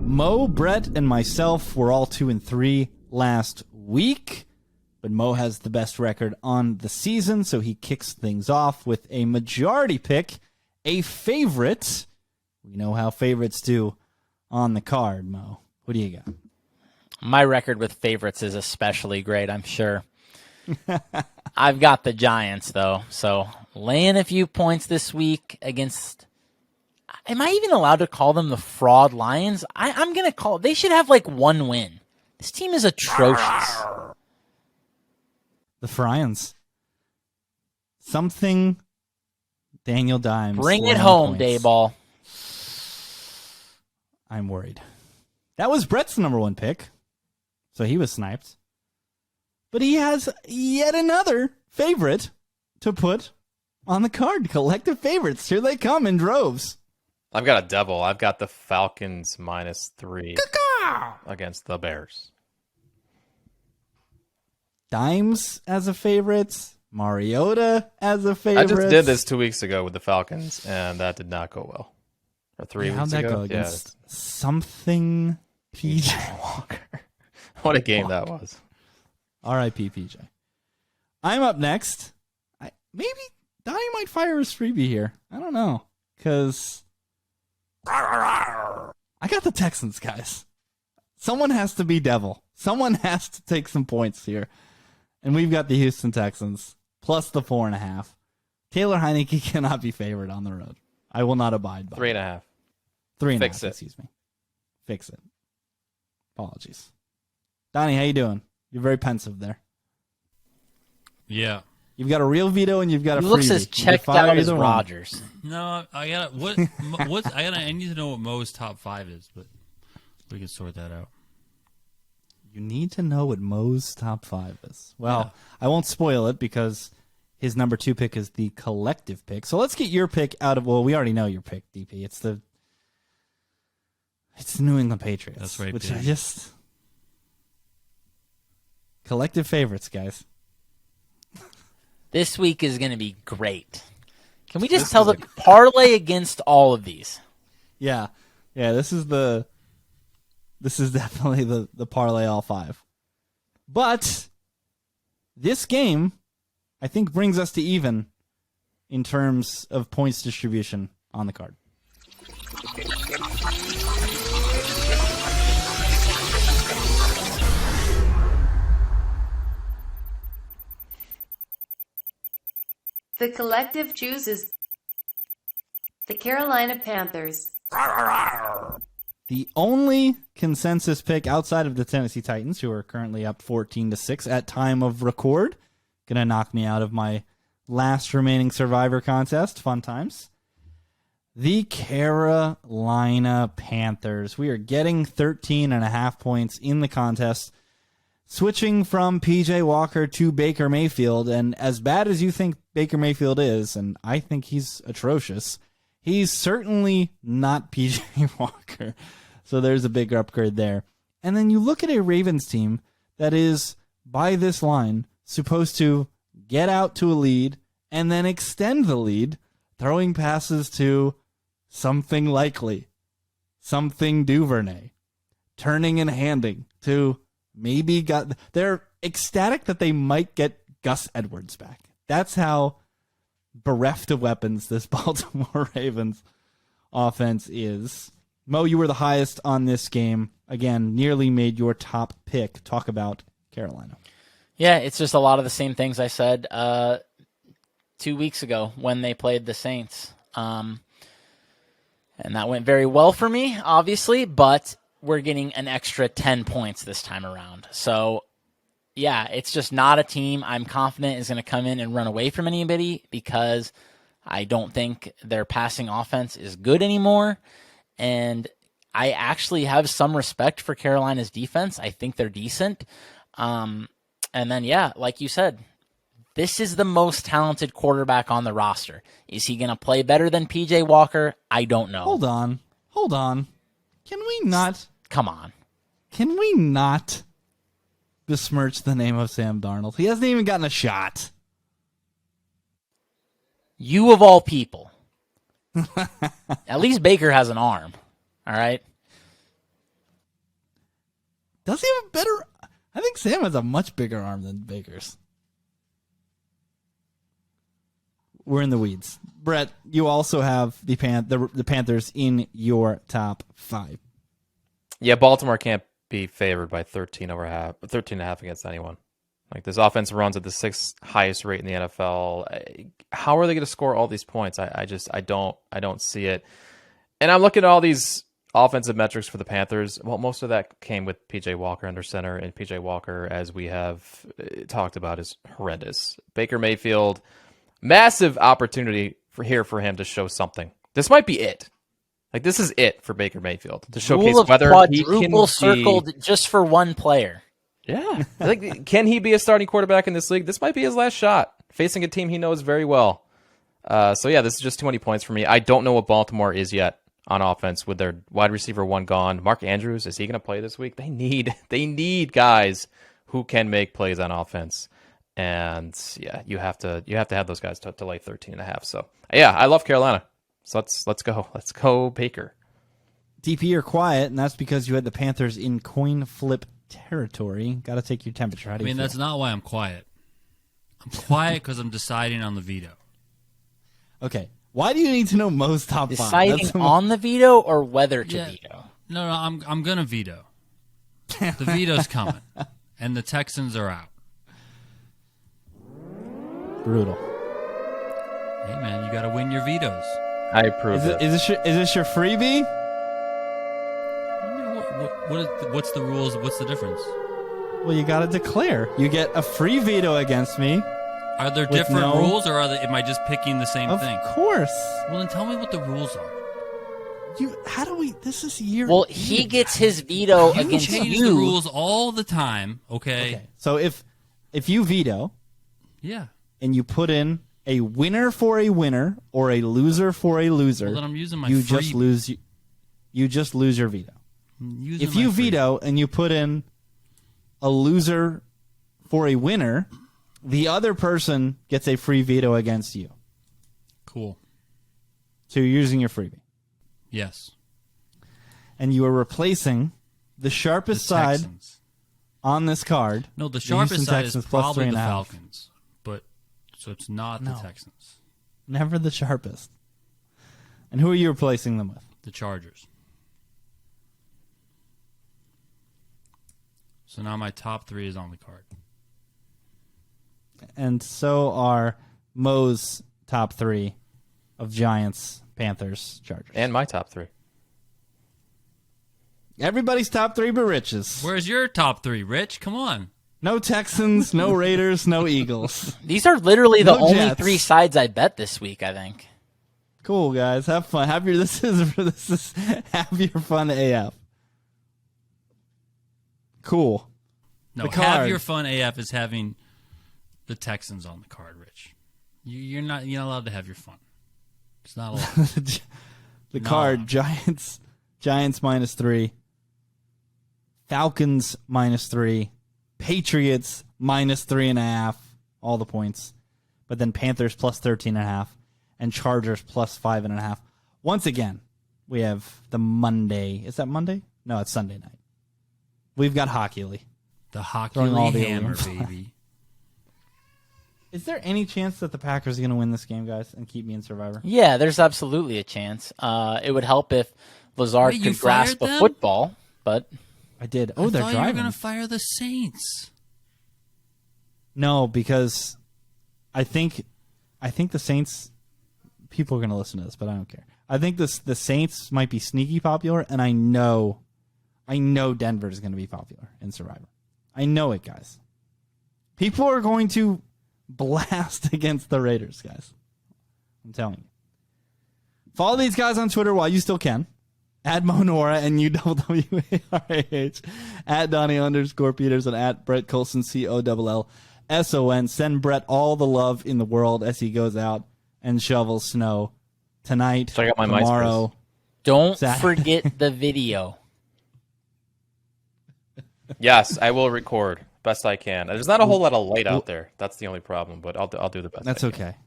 Mo, Brett, and myself were all 2-3 last week. But Mo has the best record on the season, so he kicks things off with a majority pick, a favorite. We know how favorites do on the card, Mo. What do you got? My record with favorites is especially great, I'm sure. I've got the Giants, though, so laying a few points this week against... Am I even allowed to call them the fraud Lions? I'm going to call... They should have, like, one win. This team is atrocious. The Frians. Something Daniel Dimes. Bring it home, points. Dayball. I'm worried. That was Brett's number one pick, so he was sniped. But he has yet another favorite to put on the card. Collective favorites. Here they come in droves. I've got a double. I've got the Falcons -3 against the Bears. Dimes as a favorite. Mariota as a favorite. I just did this 2 weeks ago with the Falcons, and that did not go well. Or 3 weeks How'd that ago. go against something PJ Walker? What a game that was. R.I.P. PJ. I'm up next. Maybe Donnie might fire his freebie here. I don't know. Because I got the Texans, guys. Someone has to be devil. Someone has to take some points here. And we've got the Houston Texans plus the 4.5. Taylor Heineke cannot be favored on the road. I will not abide by 3.5. 3.5. Fix it. Excuse me. Fix it. Apologies. Donnie, how you doing? You're very pensive there. Yeah. You've got a real veto and you've got a He freebie. looks as You can checked fire out as either one. No, Rodgers. I gotta I need to know what Mo's top 5 is, but we can sort that out. You need to know what Mo's top 5 is. Well, I won't spoil it because his number 2 pick is the collective pick. So let's get your pick out of. Well, we already know your pick, DP. It's the New England Patriots. That's right, Which baby. I just collective favorites, guys. This week is going to be great. Can we just tell the parlay against all of these? Yeah. This is definitely the parlay all 5. But this game, I think, brings us to even in terms of points distribution on the card. The collective chooses the Carolina Panthers. The only consensus pick outside of the Tennessee Titans, who are currently up 14-6 at time of record. Gonna knock me out of my last remaining Survivor contest. Fun times. The Carolina Panthers. We are getting 13.5 points in the contest. Switching from P.J. Walker to Baker Mayfield, and as bad as you think Baker Mayfield is, and I think he's atrocious, he's certainly not P.J. Walker. So there's a big upgrade there. And then you look at a Ravens team that is, by this line, supposed to get out to a lead and then extend the lead, throwing passes to something likely, something Duvernay, turning and handing to maybe they're ecstatic that they might get Gus Edwards back. That's how bereft of weapons this Baltimore Ravens offense is. Mo, you were the highest on this game. Again, nearly made your top pick. Talk about Carolina. Yeah, it's just a lot of the same things I said 2 weeks ago when they played the Saints. And that went very well for me, obviously, but we're getting an extra 10 points this time around. So, yeah, it's just not a team I'm confident is going to come in and run away from anybody because I don't think their passing offense is good anymore. And I actually have some respect for Carolina's defense. I think they're decent. And then, yeah, like you said, this is the most talented quarterback on the roster. Is he going to play better than P.J. Walker? I don't know. Hold on. Can we not? Come on. Can we not besmirch the name of Sam Darnold? He hasn't even gotten a shot. You of all people. At least Baker has an arm. All right? Does he have a better... I think Sam has a much bigger arm than Baker's. We're in the weeds. Brett, you also have the Panthers in your top 5. Yeah, Baltimore can't be favored by 13 and a half against anyone. Like, this offense runs at the 6th highest rate in the NFL. How are they going to score all these points? I don't see it. And I'm looking at all these offensive metrics for the Panthers. Well, most of that came with PJ Walker under center, and PJ Walker, as we have talked about, is horrendous. Baker Mayfield, massive opportunity for him to show something. This might be it. Like, this is it for Baker Mayfield to showcase Rule of whether he can quadruple circled just for one player. Yeah. Like, can he be a starting quarterback in this league? This might be his last shot, facing a team he knows very well. So, yeah, this is just too many points for me. I don't know what Baltimore is yet on offense with their wide receiver 1 gone. Mark Andrews, is he going to play this week? They need guys who can make plays on offense. And, yeah, you have to have those guys to lay 13.5. So, yeah, I love Carolina. So let's go. Let's go, Baker. DP, you're quiet, and that's because you had the Panthers in coin flip territory. Got to take your temperature. How do you feel? That's not why I'm quiet. I'm quiet because I'm deciding on the veto. Okay. Why do you need to know Mo's top 5? Deciding on the veto or whether to veto? No, I'm going to veto. The veto's coming. And the Texans are out. Brutal. Hey, man, you got to win your vetoes. I approve it. Is this your freebie? What's the rules? What's the difference? Well, you got to declare. You get a free veto against me. Are there different rules, or am I just picking the same thing? Of course. Well, then tell me what the rules are. This is year. Well, he gets his veto against you. You change the rules all the time, okay? So if you veto, yeah, and you put in a winner for a winner or a loser for a loser, well, then I'm using my you just lose. You just lose your veto. If you veto and you put in a loser for a winner, the other person gets a free veto against you. Cool. So you're using your freebie. Yes. And you are replacing the sharpest side on this card. No, the sharpest side is probably the 3.5. Falcons. So it's not the Texans. Never the sharpest. And who are you replacing them with? The Chargers. So now my top 3 is on the card. And so are Mo's top 3 of Giants, Panthers, Chargers. And my top 3. Everybody's top 3 but Rich's. Where's your top 3, Rich? Come on. No Texans, no Raiders, no Eagles. These are literally the only Jets. 3 sides I bet this week, I think. Cool, guys. Have fun. Have your fun AF. Cool. No, have your fun AF is having the Texans on the card, Rich. You're not allowed to have your fun. It's not allowed. The card, Giants -3. Falcons -3. Patriots -3.5. All the points. But then Panthers plus 13.5. And Chargers plus 5.5. Once again, we have the Monday. Is that Monday? No, it's Sunday night. We've got Hockey League. The Hockey League hammer, baby. Is there any chance that the Packers are going to win this game, guys, and keep me in Survivor? Yeah, there's absolutely a chance. It would help if Lazard could grasp a football, but I did. Oh, they're driving. You were going to fire the Saints. No, because I think the Saints. People are going to listen to this, but I don't care. I think the Saints might be sneaky popular, and I know Denver is going to be popular in Survivor. I know it, guys. People are going to blast against the Raiders, guys. I'm telling you. Follow these guys on Twitter while you still can. At Nuwwarah and UWWARAH. At Donnie_Peters and at Brett Collson, COLLSON. Send Brett all the love in the world as he goes out and shovels snow tonight, Check out my tomorrow. Don't Saturday. forget the video. Yes, I will record best I can. There's not a whole lot of light out there. That's the only problem, but I'll do the best. That's I can. okay.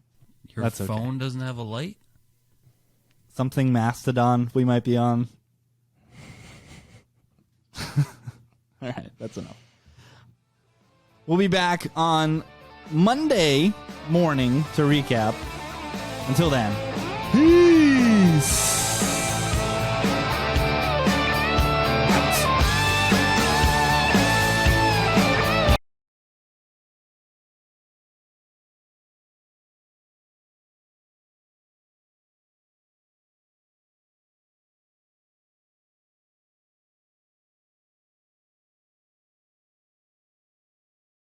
Your phone doesn't have a light? Something Mastodon we might be on. All right, that's enough. We'll be back on Monday morning to recap. Until then, peace.